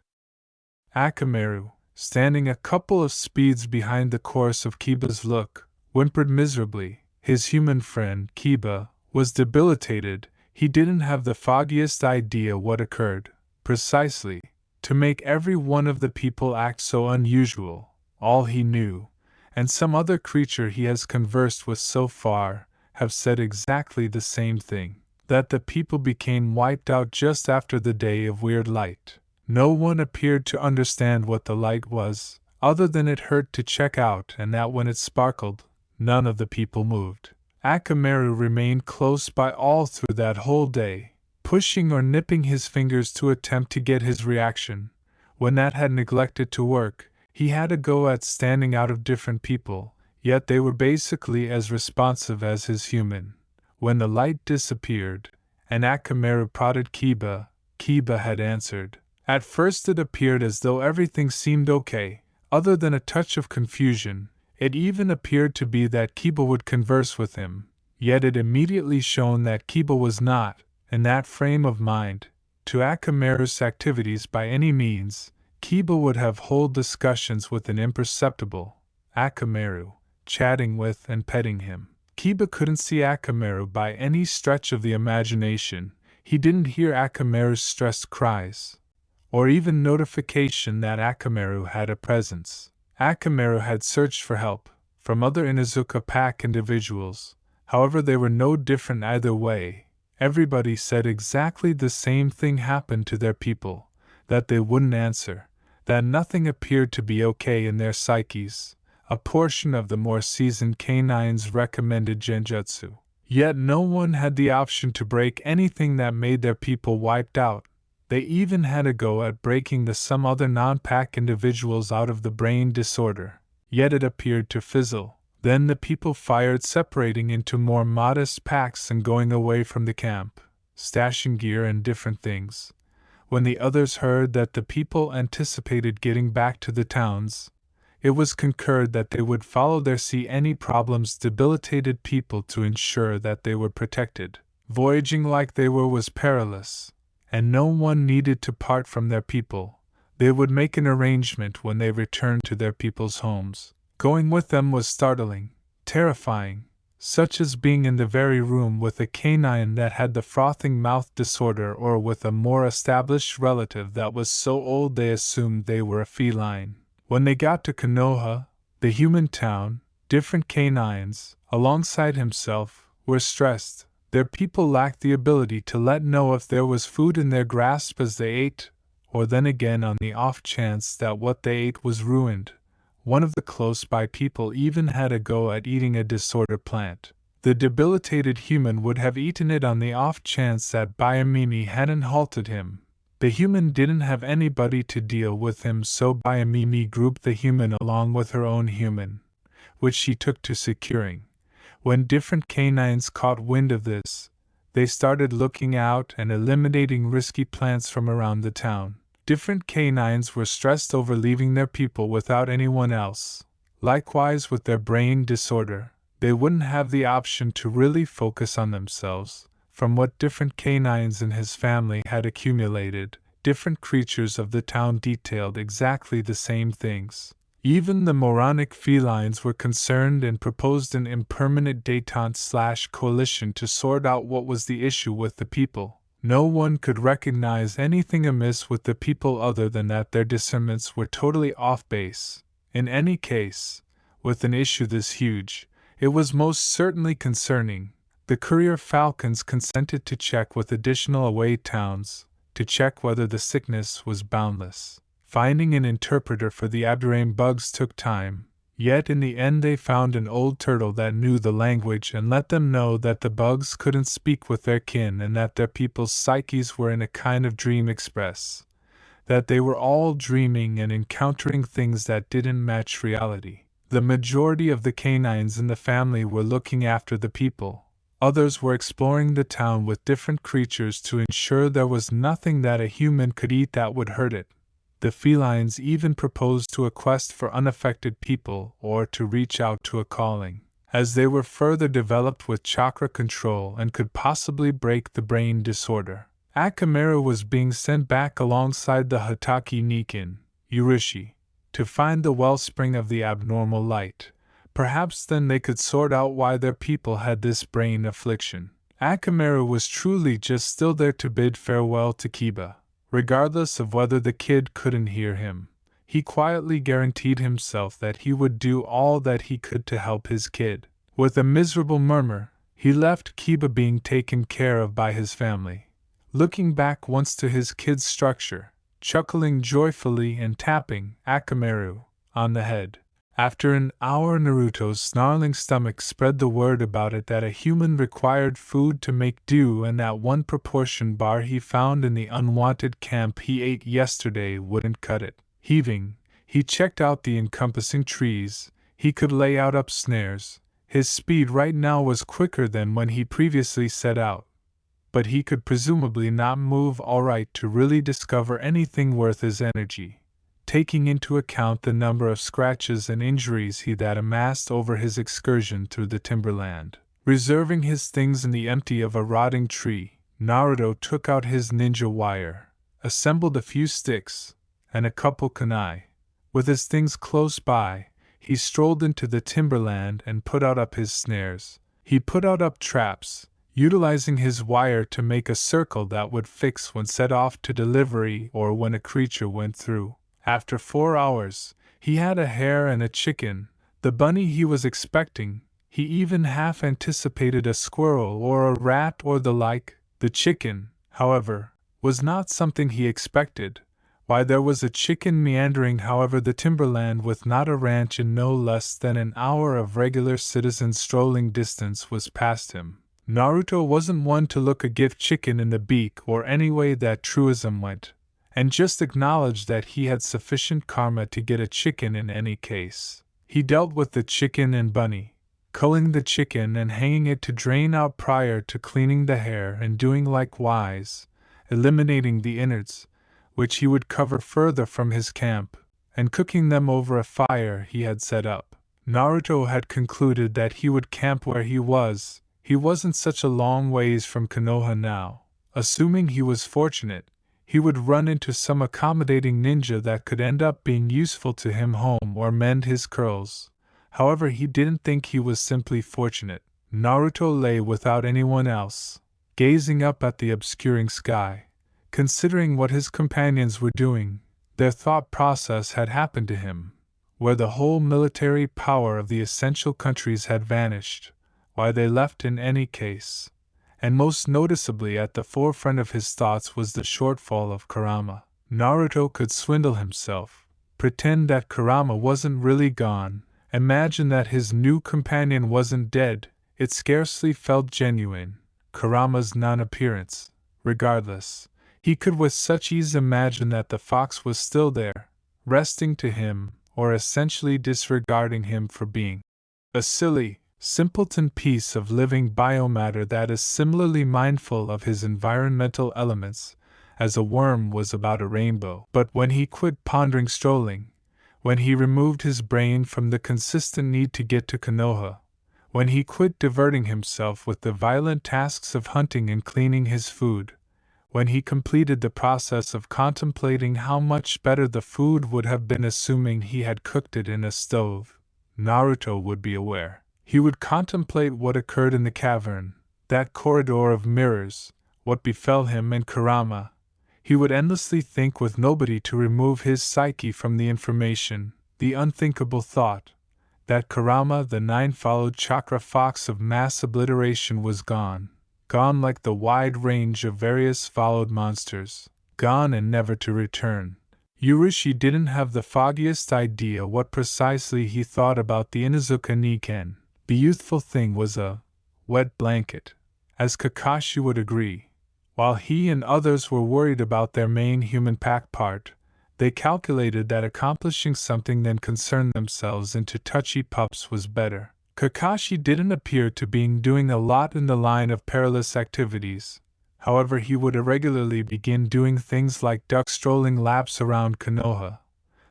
Akamaru, standing a couple of speeds behind the course of Kiba's look, whimpered miserably. His human friend, Kiba, was debilitated. He didn't have the foggiest idea what occurred, precisely, to make every one of the people act so unusual. All he knew, and some other creature he has conversed with so far, have said exactly the same thing, that the people became wiped out just after the day of weird light. No one appeared to understand what the light was, other than it hurt to check out and that when it sparkled, none of the people moved. Akamaru remained close by all through that whole day, pushing or nipping his fingers to attempt to get his reaction. When that had neglected to work, he had a go at standing out of different people, yet they were basically as responsive as his human. When the light disappeared, and Akamaru prodded Kiba, Kiba had answered. At first it appeared as though everything seemed okay, other than a touch of confusion. It even appeared to be that Kiba would converse with him, yet it immediately shone that Kiba was not, in that frame of mind, to Akamaru's activities by any means. Kiba would have whole discussions with an imperceptible Akamaru, chatting with and petting him. Kiba couldn't see Akamaru by any stretch of the imagination. He didn't hear Akamaru's stressed cries, or even notification that Akamaru had a presence. Akamaru had searched for help from other Inuzuka pack individuals, however they were no different either way. Everybody said exactly the same thing happened to their people, that they wouldn't answer, that nothing appeared to be okay in their psyches. A portion of the more seasoned canines recommended genjutsu. Yet no one had the option to break anything that made their people wiped out. They even had a go at breaking some other non-pack individuals out of the brain disorder, yet it appeared to fizzle. Then the people fired, separating into more modest packs and going away from the camp, stashing gear and different things. When the others heard that the people anticipated getting back to the towns, it was concurred that they would follow there see any problems debilitated people to ensure that they were protected. Voyaging like they were was perilous, and no one needed to part from their people. They would make an arrangement when they returned to their people's homes. Going with them was startling, terrifying, such as being in the very room with a canine that had the frothing mouth disorder or with a more established relative that was so old they assumed they were a feline. When they got to Konoha, the human town, different canines, alongside himself, were stressed. Their people lacked the ability to let know if there was food in their grasp as they ate, or then again on the off chance that what they ate was ruined. One of the close-by people even had a go at eating a disordered plant. The debilitated human would have eaten it on the off chance that Bayamimi hadn't halted him. The human didn't have anybody to deal with him, so Bayamimi grouped the human along with her own human, which she took to securing. When different canines caught wind of this, they started looking out and eliminating risky plants from around the town. Different canines were stressed over leaving their people without anyone else. Likewise with their brain disorder, they wouldn't have the option to really focus on themselves. From what different canines in his family had accumulated, different creatures of the town detailed exactly the same things. Even the moronic felines were concerned and proposed an impermanent détente/coalition to sort out what was the issue with the people. No one could recognize anything amiss with the people other than that their discernments were totally off base. In any case, with an issue this huge, it was most certainly concerning. The courier falcons consented to check with additional away towns, to check whether the sickness was boundless. Finding an interpreter for the Abdurrahim bugs took time, yet in the end they found an old turtle that knew the language and let them know that the bugs couldn't speak with their kin and that their people's psyches were in a kind of dream express, that they were all dreaming and encountering things that didn't match reality. The majority of the canines in the family were looking after the people. Others were exploring the town with different creatures to ensure there was nothing that a human could eat that would hurt it. The felines even proposed to a quest for unaffected people or to reach out to a calling, as they were further developed with chakra control and could possibly break the brain disorder. Akamaru was being sent back alongside the Hataki Nikin, Urishi, to find the wellspring of the abnormal light. Perhaps then they could sort out why their people had this brain affliction. Akamaru was truly just still there to bid farewell to Kiba. Regardless of whether the kid couldn't hear him, he quietly guaranteed himself that he would do all that he could to help his kid. With a miserable murmur, he left Kiba being taken care of by his family. Looking back once to his kid's structure, chuckling joyfully and tapping Akamaru on the head. After an hour, Naruto's snarling stomach spread the word about it that a human required food to make do, and that one proportion bar he found in the unwanted camp he ate yesterday wouldn't cut it. Heaving, he checked out the encompassing trees. He could lay out up snares. His speed right now was quicker than when he previously set out, but he could presumably not move all right to really discover anything worth his energy, taking into account the number of scratches and injuries he had amassed over his excursion through the timberland. Reserving his things in the empty of a rotting tree, Naruto took out his ninja wire, assembled a few sticks, and a couple kunai. With his things close by, he strolled into the timberland and put out up his snares. He put out up traps, utilizing his wire to make a circle that would fix when set off to delivery or when a creature went through. After 4 hours, he had a hare and a chicken, the bunny he was expecting. He even half anticipated a squirrel or a rat or the like. The chicken, however, was not something he expected. Why, there was a chicken meandering, however, the timberland with not a ranch in no less than an hour of regular citizen strolling distance was past him. Naruto wasn't one to look a gift chicken in the beak or any way that truism went, and just acknowledged that he had sufficient karma to get a chicken in any case. He dealt with the chicken and bunny, culling the chicken and hanging it to drain out prior to cleaning the hair, and doing likewise, eliminating the innards, which he would cover further from his camp, and cooking them over a fire he had set up. Naruto had concluded that he would camp where he was. He wasn't such a long ways from Konoha now. Assuming he was fortunate, he would run into some accommodating ninja that could end up being useful to him home or mend his curls. However, he didn't think he was simply fortunate. Naruto lay without anyone else, gazing up at the obscuring sky. Considering what his companions were doing, their thought process had happened to him, where the whole military power of the essential countries had vanished, why they left in any case, and most noticeably at the forefront of his thoughts was the shortfall of Kurama. Naruto could swindle himself, pretend that Kurama wasn't really gone, imagine that his new companion wasn't dead. It scarcely felt genuine, Kurama's non-appearance. Regardless, he could with such ease imagine that the fox was still there, resting to him, or essentially disregarding him for being a silly, simpleton piece of living biomatter that is similarly mindful of his environmental elements, as a worm was about a rainbow. But when he quit pondering strolling, when he removed his brain from the consistent need to get to Konoha, when he quit diverting himself with the violent tasks of hunting and cleaning his food, when he completed the process of contemplating how much better the food would have been assuming he had cooked it in a stove, Naruto would be aware. He would contemplate what occurred in the cavern, that corridor of mirrors, what befell him and Kurama. He would endlessly think with nobody to remove his psyche from the information, the unthinkable thought, that Kurama, the nine-followed chakra fox of mass obliteration, was gone. Gone like the wide range of various followed monsters, gone and never to return. Urashi didn't have the foggiest idea what precisely he thought about the Inuzuka Niken. The youthful thing was a wet blanket, as Kakashi would agree. While he and others were worried about their main human pack part, they calculated that accomplishing something then concerned themselves into touchy pups was better. Kakashi didn't appear to be doing a lot in the line of perilous activities. However, he would irregularly begin doing things like duck strolling laps around Konoha.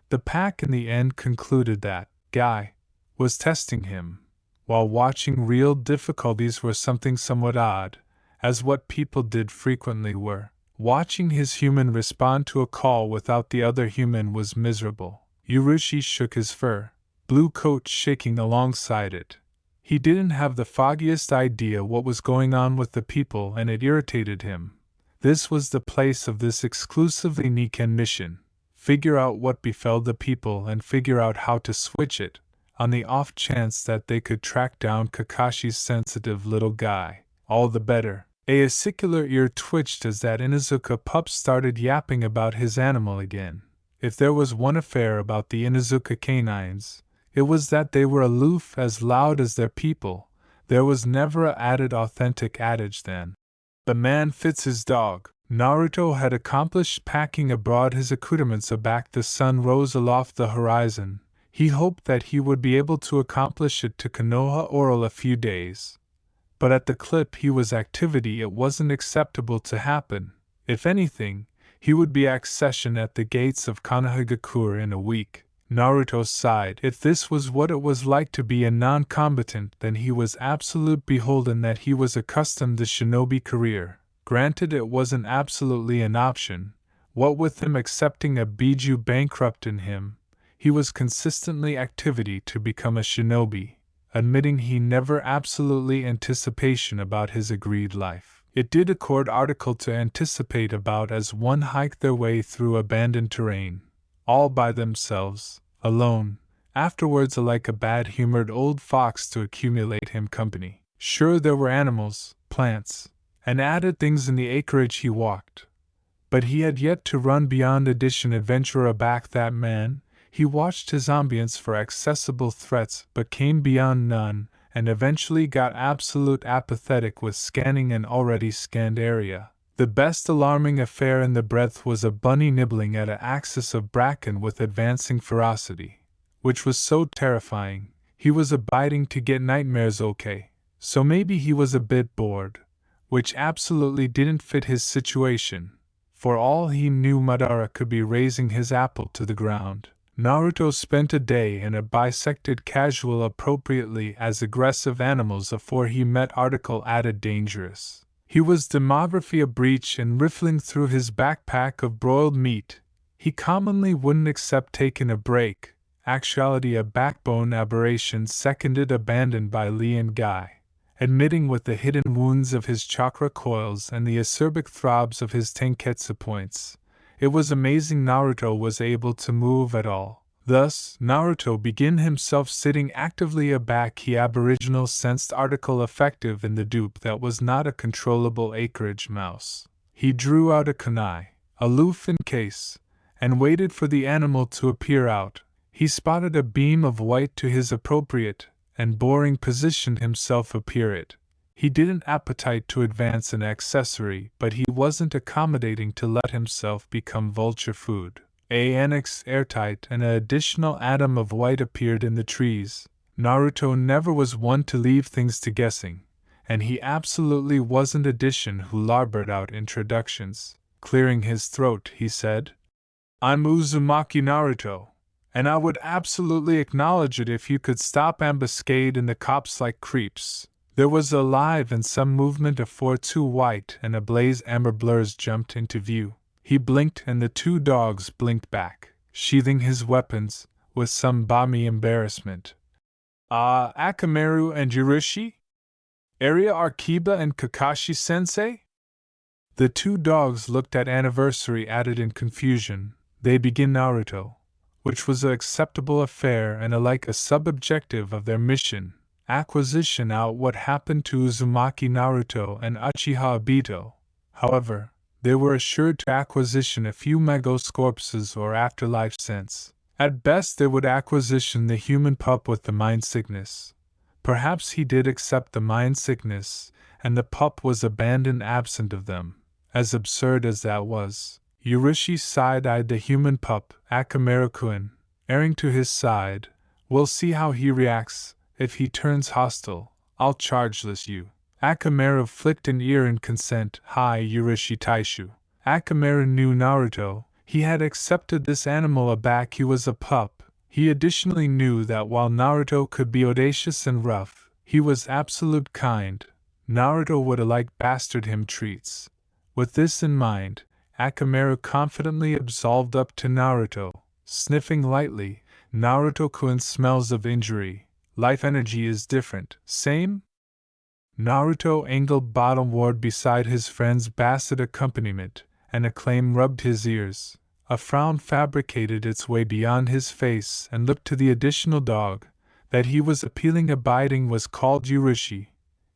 The pack in the end concluded that Guy was testing him, while watching real difficulties were something somewhat odd, as what people did frequently were. Watching his human respond to a call without the other human was miserable. Urashi shook his fur, blue coat shaking alongside it. He didn't have the foggiest idea what was going on with the people, and it irritated him. This was the place of this exclusively Niken mission. Figure out what befell the people and figure out how to switch it, on the off chance that they could track down Kakashi's sensitive little guy. All the better. A acicular ear twitched as that Inuzuka pup started yapping about his animal again. If there was one affair about the Inuzuka canines, it was that they were aloof as loud as their people. There was never a added authentic adage then. The man fits his dog. Naruto had accomplished packing abroad his accoutrements aback. The sun rose aloft the horizon. He hoped that he would be able to accomplish it to Konoha Oral a few days. But at the clip he was activity it wasn't acceptable to happen. If anything, he would be accession at the gates of Konohagakure in a week. Naruto sighed. If this was what it was like to be a non-combatant, then he was absolute beholden that he was accustomed to shinobi career. Granted it wasn't absolutely an option. What with him accepting a Biju bankrupt in him, he was consistently activity to become a shinobi, admitting he never absolutely anticipation about his agreed life. It did accord article to anticipate about as one hiked their way through abandoned terrain, all by themselves, alone, afterwards like a bad-humored old fox to accumulate him company. Sure there were animals, plants, and added things in the acreage he walked. But he had yet to run beyond addition adventurer back that man. He watched his ambience for accessible threats but came beyond none, and eventually got absolute apathetic with scanning an already scanned area. The best alarming affair in the breadth was a bunny nibbling at an axis of bracken with advancing ferocity, which was so terrifying, he was abiding to get nightmares okay, so maybe he was a bit bored, which absolutely didn't fit his situation. For all he knew Madara could be raising his apple to the ground. Naruto spent a day in a bisected casual appropriately as aggressive animals afore he met article added dangerous. He was demography a breach and riffling through his backpack of broiled meat. He commonly wouldn't accept taking a break, actuality a backbone aberration seconded abandoned by Lee and Guy, admitting with the hidden wounds of his chakra coils and the acerbic throbs of his tenketsu points. It was amazing Naruto was able to move at all. Thus, Naruto began himself sitting actively aback he aboriginal sensed article effective in the dupe that was not a controllable acreage mouse. He drew out a kunai, aloof in case, and waited for the animal to appear out. He spotted a beam of white to his appropriate and boring positioned himself appear it. He didn't appetite to advance an accessory, but he wasn't accommodating to let himself become vulture food. A annex airtight and an additional atom of white appeared in the trees. Naruto never was one to leave things to guessing, and he absolutely wasn't addition who larbored out introductions. Clearing his throat, he said, "I'm Uzumaki Naruto, and I would absolutely acknowledge it if you could stop ambuscade in the cops like creeps." There was a live and some movement afore two white and ablaze amber blurs jumped into view. He blinked and the two dogs blinked back, sheathing his weapons, with some balmy embarrassment. Akamaru and Yurushi? Area Arkiba and Kakashi-sensei? The two dogs looked at anniversary added in confusion. They begin Naruto, which was an acceptable affair and alike a sub-objective of their mission. Acquisition out what happened to Uzumaki Naruto and Uchiha Obito. However, they were assured to acquisition a few Magos corpses or afterlife sense. At best they would acquisition the human pup with the mind sickness. Perhaps he did accept the mind sickness, and the pup was abandoned absent of them. As absurd as that was, Yurushi side-eyed the human pup, Akamaru-kun, erring to his side. "We'll see how he reacts. If he turns hostile, I'll chargeless you." Akamaru flicked an ear in consent. "Hi, Yurushi Taishu." Akamaru knew Naruto. He had accepted this animal aback he was a pup. He additionally knew that while Naruto could be audacious and rough, he was absolute kind. Naruto would alike bastard him treats. With this in mind, Akamaru confidently absolved up to Naruto, sniffing lightly. "Naruto-kun smells of injury. Life energy is different. Same?" Naruto angled bottomward beside his friend's basset accompaniment, and acclaim rubbed his ears. A frown fabricated its way beyond his face and looked to the additional dog. That he was appealing abiding was called Yurushi.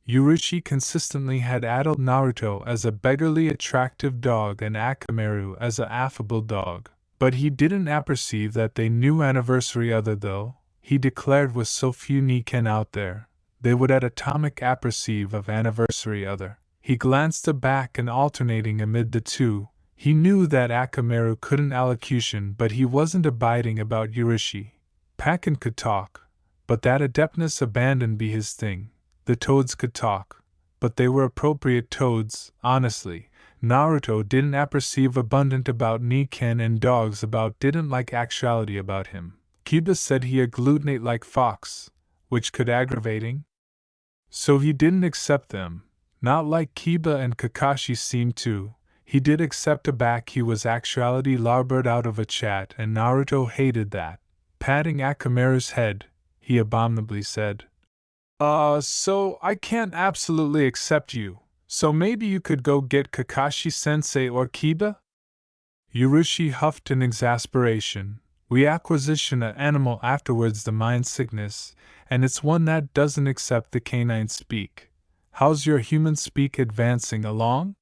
Urashi consistently had adult Naruto as a beggarly attractive dog and Akamaru as a affable dog. But he didn't apperceive that they knew anniversary other though, he declared with so few Niken out there, they would at atomic apperceive of anniversary other. He glanced aback and alternating amid the two, he knew that Akamaru couldn't allocution but he wasn't abiding about Urashi. Pakken could talk, but that adeptness abandoned be his thing. The toads could talk, but they were appropriate toads, honestly. Naruto didn't apperceive abundant about Niken and dogs about didn't like actuality about him. Kiba said he agglutinate like fox, which could aggravating. So he didn't accept them, not like Kiba and Kakashi seemed to. He did accept aback he was actuality larboard out of a chat and Naruto hated that. Patting Akamaru's head, he abominably said, so I can't absolutely accept you. So maybe you could go get Kakashi-sensei or Kiba? Urashi huffed in exasperation. We acquisition a animal afterwards the mind sickness, and it's one that doesn't accept the canine speak. How's your human speak advancing along?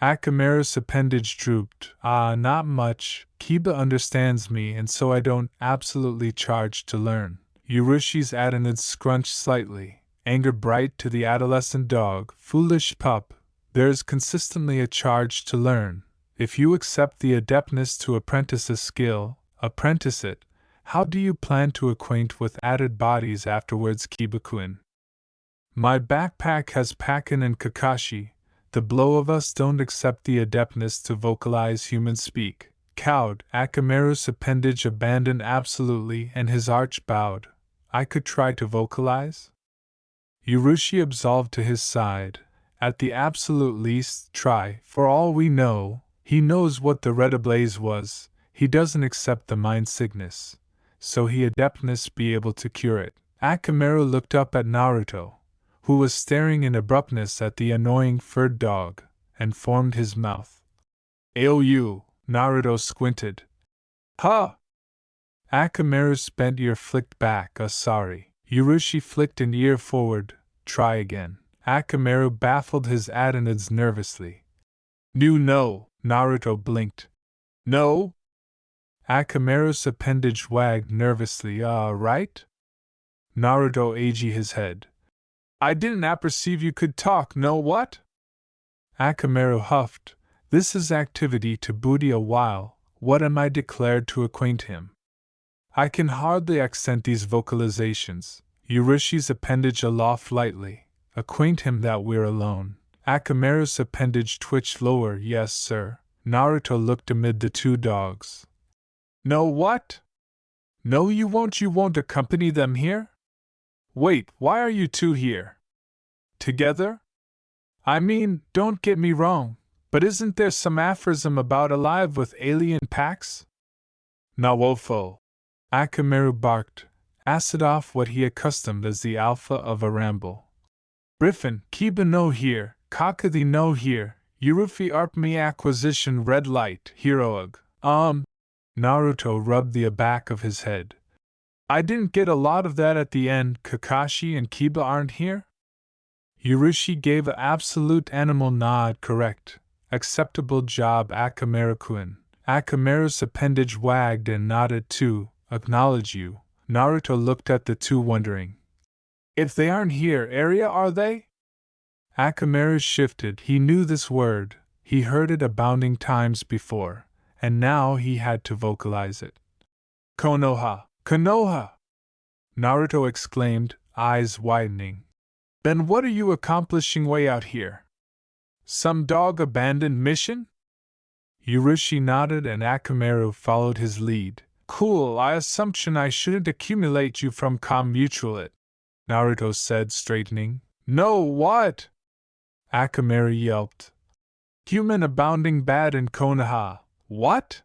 Akamaru's appendage drooped. Not much. Kiba understands me and so I don't absolutely charge to learn. Urashi's adenoids scrunched slightly. Anger bright to the adolescent dog. Foolish pup. There's consistently a charge to learn. If you accept the adeptness to apprentice a skill, apprentice it. How do you plan to acquaint with added bodies afterwards, Kiba-kun? My backpack has Pakken and Kakashi. The blow of us don't accept the adeptness to vocalize human speak. Cowed, Akamaru's appendage abandoned absolutely and his arch bowed. I could try to vocalize? Urashi absolved to his side. At the absolute least, try. For all we know, he knows what the red ablaze was. He doesn't accept the mind sickness. So he adeptness be able to cure it. Akamaru looked up at Naruto, who was staring in abruptness at the annoying furred dog, and formed his mouth. "Aou," Naruto squinted. "Huh!" Akamaru's spent ear flicked back a sorry. Urashi flicked an ear forward. Try again. Akamaru baffled his adenoids nervously. No, Naruto blinked. No? Akamaru's appendage wagged nervously. Right? Naruto aged his head. I didn't apperceive you could talk, no what? Akamaru huffed. This is activity to booty a while. What am I declared to acquaint him? I can hardly accent these vocalizations. Urashi's appendage aloft lightly. Acquaint him that we're alone. Akamaru's appendage twitched lower. Yes, sir. Naruto looked amid the two dogs. No what? No, you won't accompany them here? Wait, why are you two here? Together? I mean, don't get me wrong, but isn't there some aphorism about alive with alien packs? Nawofo. Akamaru barked, acid off what he accustomed as the alpha of a ramble. Briffin, Kiba no here, Kakadi no here, Urufi arp me acquisition red light, heroig. Naruto rubbed the back of his head. I didn't get a lot of that at the end. Kakashi and Kiba aren't here? Urashi gave a absolute animal nod. Correct. Acceptable job, Akamaru-kun. Akamaru's appendage wagged and nodded too. Acknowledge you. Naruto looked at the two wondering. If they aren't here, area are they? Akamaru shifted. He knew this word. He heard it abounding times before, and now he had to vocalize it. Konoha! Konoha! Naruto exclaimed, eyes widening. Then what are you accomplishing way out here? Some dog-abandoned mission? Urashi nodded and Akamaru followed his lead. Cool, I assumption I shouldn't accumulate you from mutual it, Naruto said, straightening. No, what? Akamaru yelped. Human abounding bad in Konoha. What?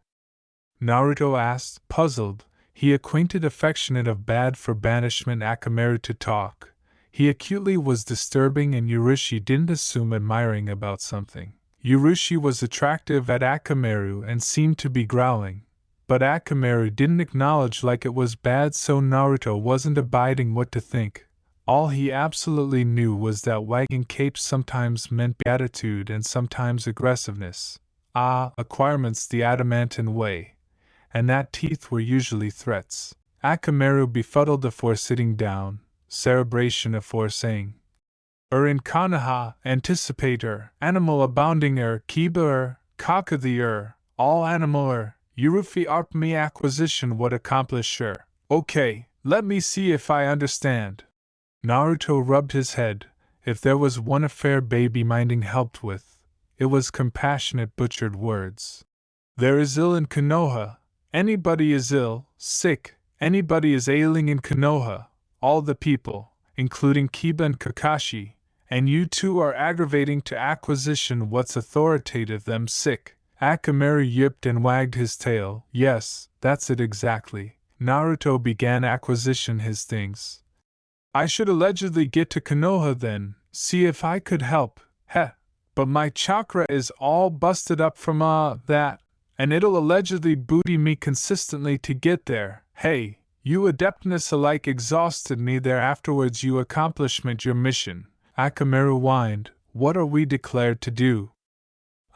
Naruto asked, puzzled. He acquainted affectionate of bad for banishment Akamaru to talk. He acutely was disturbing and Urashi didn't assume admiring about something. Urashi was attractive at Akamaru and seemed to be growling. But Akamaru didn't acknowledge like it was bad, so Naruto wasn't abiding what to think. All he absolutely knew was that wagging capes sometimes meant beatitude and sometimes aggressiveness. Acquirements the adamantine way, and that teeth were usually threats. Akamaru befuddled afore sitting down, cerebration afore saying, in Kanaha, anticipator, animal abounding Kiba kaka the all animal Yurufi arp me acquisition what accomplish Okay, let me see if I understand. Naruto rubbed his head. If there was one affair baby minding helped with, it was compassionate butchered words. There is ill in Konoha. Anybody is ill, sick, anybody is ailing in Konoha. All the people, including Kiba and Kakashi, and you two are aggravating to acquisition what's authoritative them sick. Akamaru yipped and wagged his tail. Yes, that's it exactly. Naruto began acquisition his things. I should allegedly get to Konoha then, see if I could help, but my chakra is all busted up from that, and it'll allegedly booty me consistently to get there. Hey, you adeptness alike exhausted me there afterwards you accomplishment your mission. Akamaru whined, what are we declared to do?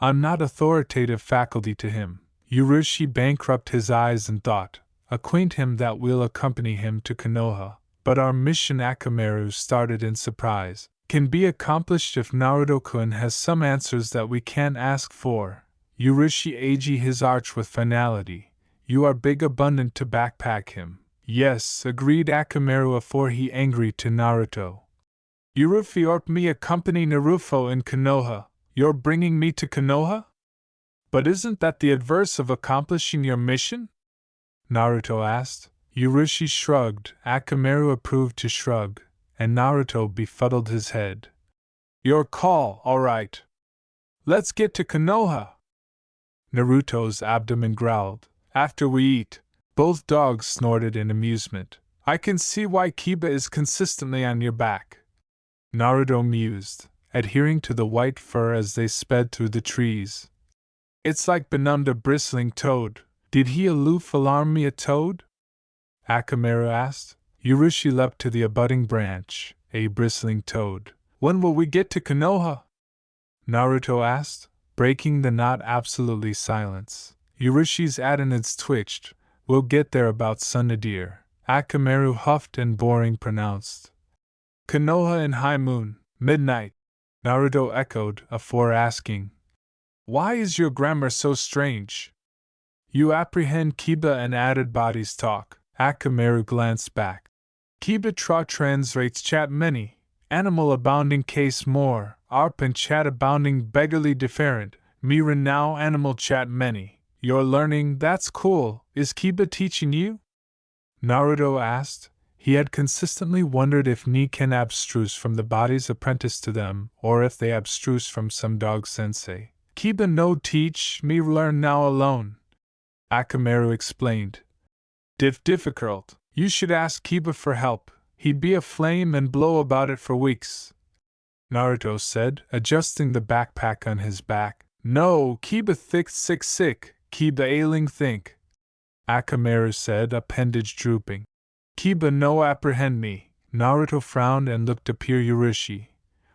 I'm not authoritative faculty to him. Urashi bankrupt his eyes and thought, acquaint him that we'll accompany him to Konoha. But our mission Akamaru started in surprise. Can be accomplished if Naruto-kun has some answers that we can't ask for. Urashi agi his arch with finality. You are big abundant to backpack him. Yes, agreed Akamaru afore he angry to Naruto. Urufi orp me accompany Naruto in Konoha. You're bringing me to Konoha? But isn't that the adverse of accomplishing your mission? Naruto asked. Urashi shrugged, Akamaru approved to shrug, and Naruto befuddled his head. Your call, all right. Let's get to Konoha. Naruto's abdomen growled. After we eat, both dogs snorted in amusement. I can see why Kiba is consistently on your back. Naruto mused, adhering to the white fur as they sped through the trees. It's like benumbed a bristling toad. Did he aloof alarm me a toad? Akamaru asked. Urashi leapt to the abutting branch, a bristling toad. When will we get to Konoha? Naruto asked, breaking the not absolutely silence. Urashi's adenoids twitched. We'll get there about sunnadir. Akamaru huffed and boring pronounced. Konoha in high moon, midnight. Naruto echoed, afore asking, why is your grammar so strange? You apprehend Kiba and added bodies talk. Akamaru glanced back. Kiba translates chat many, animal abounding case more, arp and chat abounding beggarly different, Miran now animal chat many. You're learning, that's cool, is Kiba teaching you? Naruto asked. He had consistently wondered if Niken abstruse from the bodies apprenticed to them, or if they abstruse from some dog sensei. Kiba no teach, me learn now alone. Akamaru explained. Difficult. You should ask Kiba for help. He'd be aflame and blow about it for weeks. Naruto said, adjusting the backpack on his back. No, Kiba sick, Kiba ailing think. Akamaru said, appendage drooping. Kiba no apprehend me. Naruto frowned and looked up Urashi,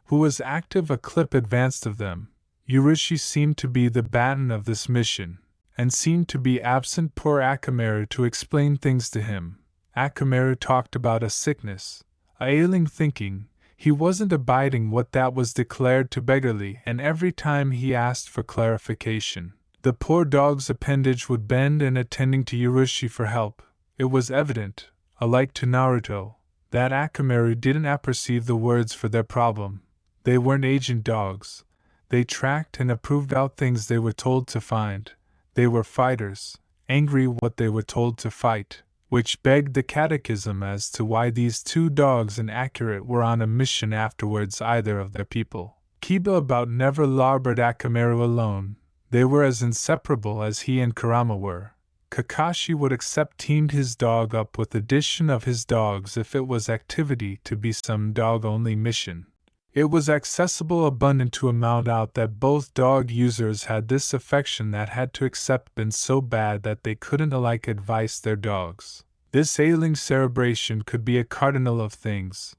who was active a clip advanced of them. Urashi seemed to be the baton of this mission, and seemed to be absent poor Akamaru to explain things to him. Akamaru talked about a sickness, a ailing thinking, he wasn't abiding what that was declared to beggarly, and every time he asked for clarification, the poor dog's appendage would bend in attending to Urashi for help. It was evident, alike to Naruto, that Akamaru didn't apperceive the words for their problem. They weren't agent dogs. They tracked and approved out things they were told to find. They were fighters, angry what they were told to fight, which begged the catechism as to why these two dogs inaccurate were on a mission afterwards either of their people. Kiba about never larbored Akamaru alone. They were as inseparable as he and Kurama were. Kakashi would accept teamed his dog up with addition of his dogs if it was activity to be some dog-only mission. It was accessible abundant to amount out that both dog users had this affection that had to accept been so bad that they couldn't alike advise their dogs. This ailing cerebration could be a cardinal of things.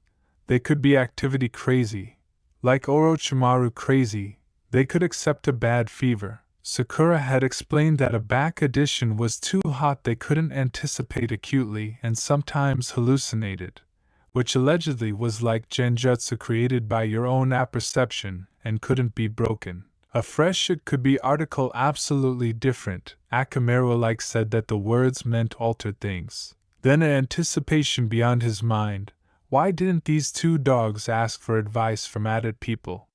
They could be activity crazy. Like Orochimaru crazy, they could accept a bad fever. Sakura had explained that a back addition was too hot they couldn't anticipate acutely and sometimes hallucinated, which allegedly was like genjutsu created by your own apperception and couldn't be broken. A fresh shit could be article absolutely different. Akamaru said that the words meant altered things. Then an anticipation beyond his mind. Why didn't these two dogs ask for advice from added people?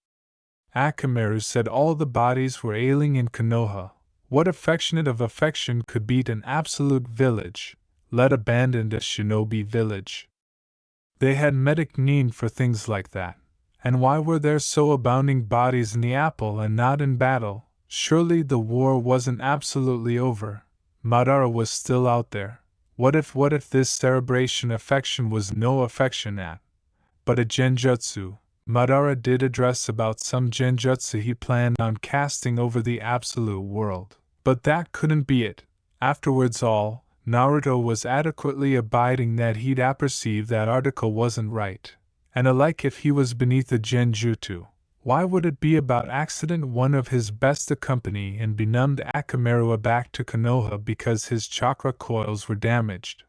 Akamaru said all the bodies were ailing in Konoha. What affectionate of affection could beat an absolute village, let abandoned a shinobi village? They had medic need for things like that. And why were there so abounding bodies in the apple and not in battle? Surely the war wasn't absolutely over. Madara was still out there. What if this cerebration affection was no affection but a genjutsu? Madara did address about some genjutsu he planned on casting over the absolute world. But that couldn't be it. Afterwards Naruto was adequately abiding that he'd apperceived that article wasn't right. And alike if he was beneath a genjutsu, why would it be about accident one of his best accompany and benumbed Akamaru back to Konoha because his chakra coils were damaged?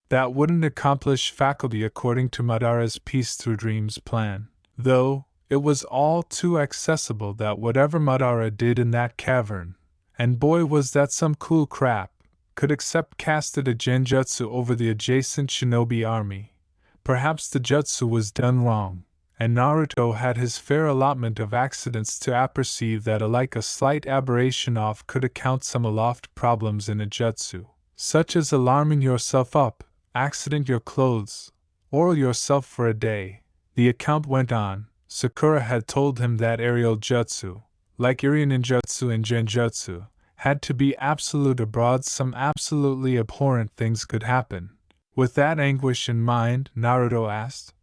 That wouldn't accomplish faculty according to Madara's Peace Through Dreams plan, though it was all too accessible that whatever Madara did in that cavern, and boy was that some cool crap, could accept casted a genjutsu over the adjacent shinobi army. Perhaps the jutsu was done wrong, and Naruto had his fair allotment of accidents to apperceive that alike a slight aberration off could account some aloft problems in a jutsu, such as alarming yourself up, accident your clothes, oil yourself for a day. The account went on. Sakura had told him that aerial jutsu, like Irininjutsu and Genjutsu, had to be absolute abroad. Some absolutely abhorrent things could happen. With that anguish in mind, Naruto asked,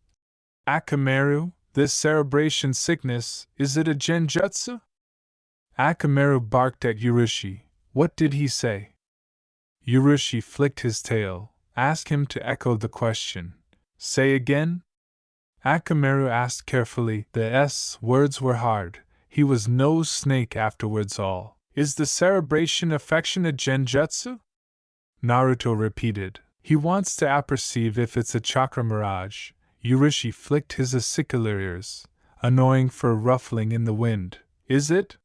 Akamaru, this cerebration sickness, is it a genjutsu? Akamaru barked at Urushi. What did he say? Urushi flicked his tail, asked him to echo the question. Say again? Akamaru asked carefully. The S words were hard. He was no snake afterwards all. Is the cerebration affection a genjutsu? Naruto repeated. He wants to apperceive if it's a chakra mirage. Urushi flicked his acicular ears, annoying fur ruffling in the wind. Is it?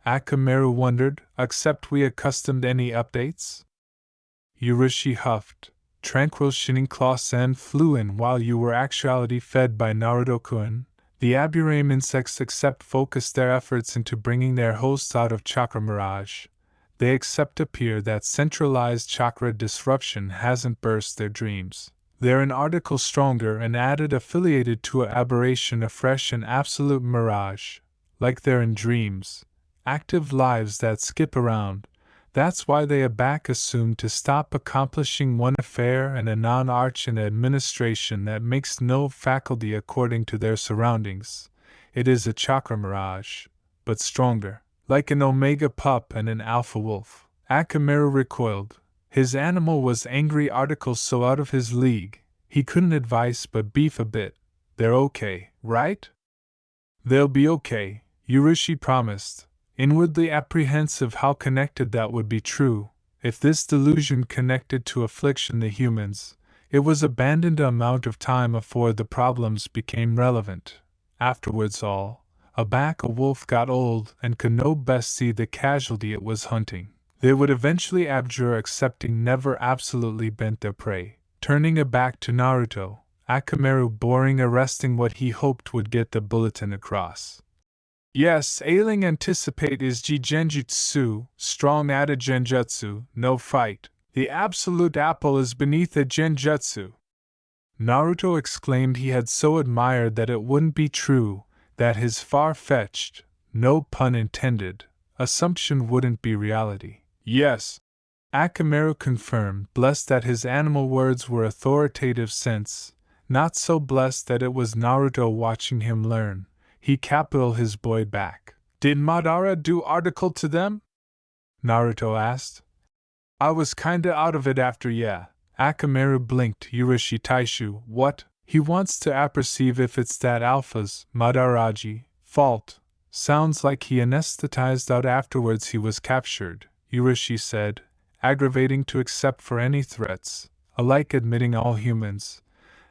Akamaru wondered, except we accustomed any updates? Urushi huffed. Tranquil Shining Claw Sen flew in while you were actuality fed by Naruto-kun. The Aburame insects except focus their efforts into bringing their hosts out of chakra mirage. They accept appear that centralized chakra disruption hasn't burst their dreams. They're an article stronger and added affiliated to a aberration a fresh and absolute mirage, like they're in dreams, active lives that skip around. That's why they back assumed to stop accomplishing one affair and a non-arch in administration that makes no faculty according to their surroundings. It is a chakra mirage, but stronger. Like an omega pup and an alpha wolf. Akamaru recoiled. His animal was angry articles so out of his league, he couldn't advise but beef a bit. They're okay, right? They'll be okay, Urushi promised, inwardly apprehensive how connected that would be true. If this delusion connected to affliction the humans, it was abandoned a amount of time afore the problems became relevant. Afterwards a wolf got old and could no best see the casualty it was hunting. They would eventually abjure accepting never absolutely bent their prey. Turning it back to Naruto, Akamaru boring arresting what he hoped would get the bulletin across. Yes, ailing anticipate is Genjutsu, strong at a genjutsu, no fight. The absolute apple is beneath a genjutsu. Naruto exclaimed he had so admired that it wouldn't be true, that his far-fetched, no pun intended, assumption wouldn't be reality. Yes, Akamaru confirmed, blessed that his animal words were authoritative sense, not so blessed that it was Naruto watching him learn. He capital his boy back. Did Madara do article to them? Naruto asked. I was kinda out of it after yeah. Akamaru blinked. Urushi Taishu, what? He wants to apperceive if it's that Alpha's, Madaraji, fault. Sounds like he anesthetized out afterwards he was captured, Urashi said, aggravating to accept for any threats, alike admitting all humans,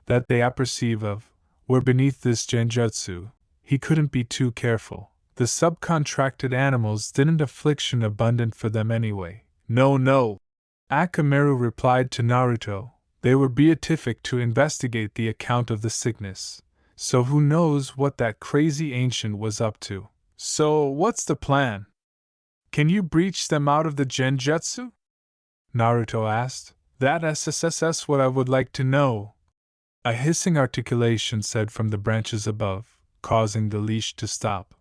that they apperceive of, were beneath this genjutsu. He couldn't be too careful. The subcontracted animals didn't affliction abundant for them anyway. No, no. Akamaru replied to Naruto. They were beatific to investigate the account of the sickness. So who knows what that crazy ancient was up to. So, what's the plan? Can you breach them out of the genjutsu? Naruto asked. That's what I would like to know. A hissing articulation said from the branches above, causing the leash to stop.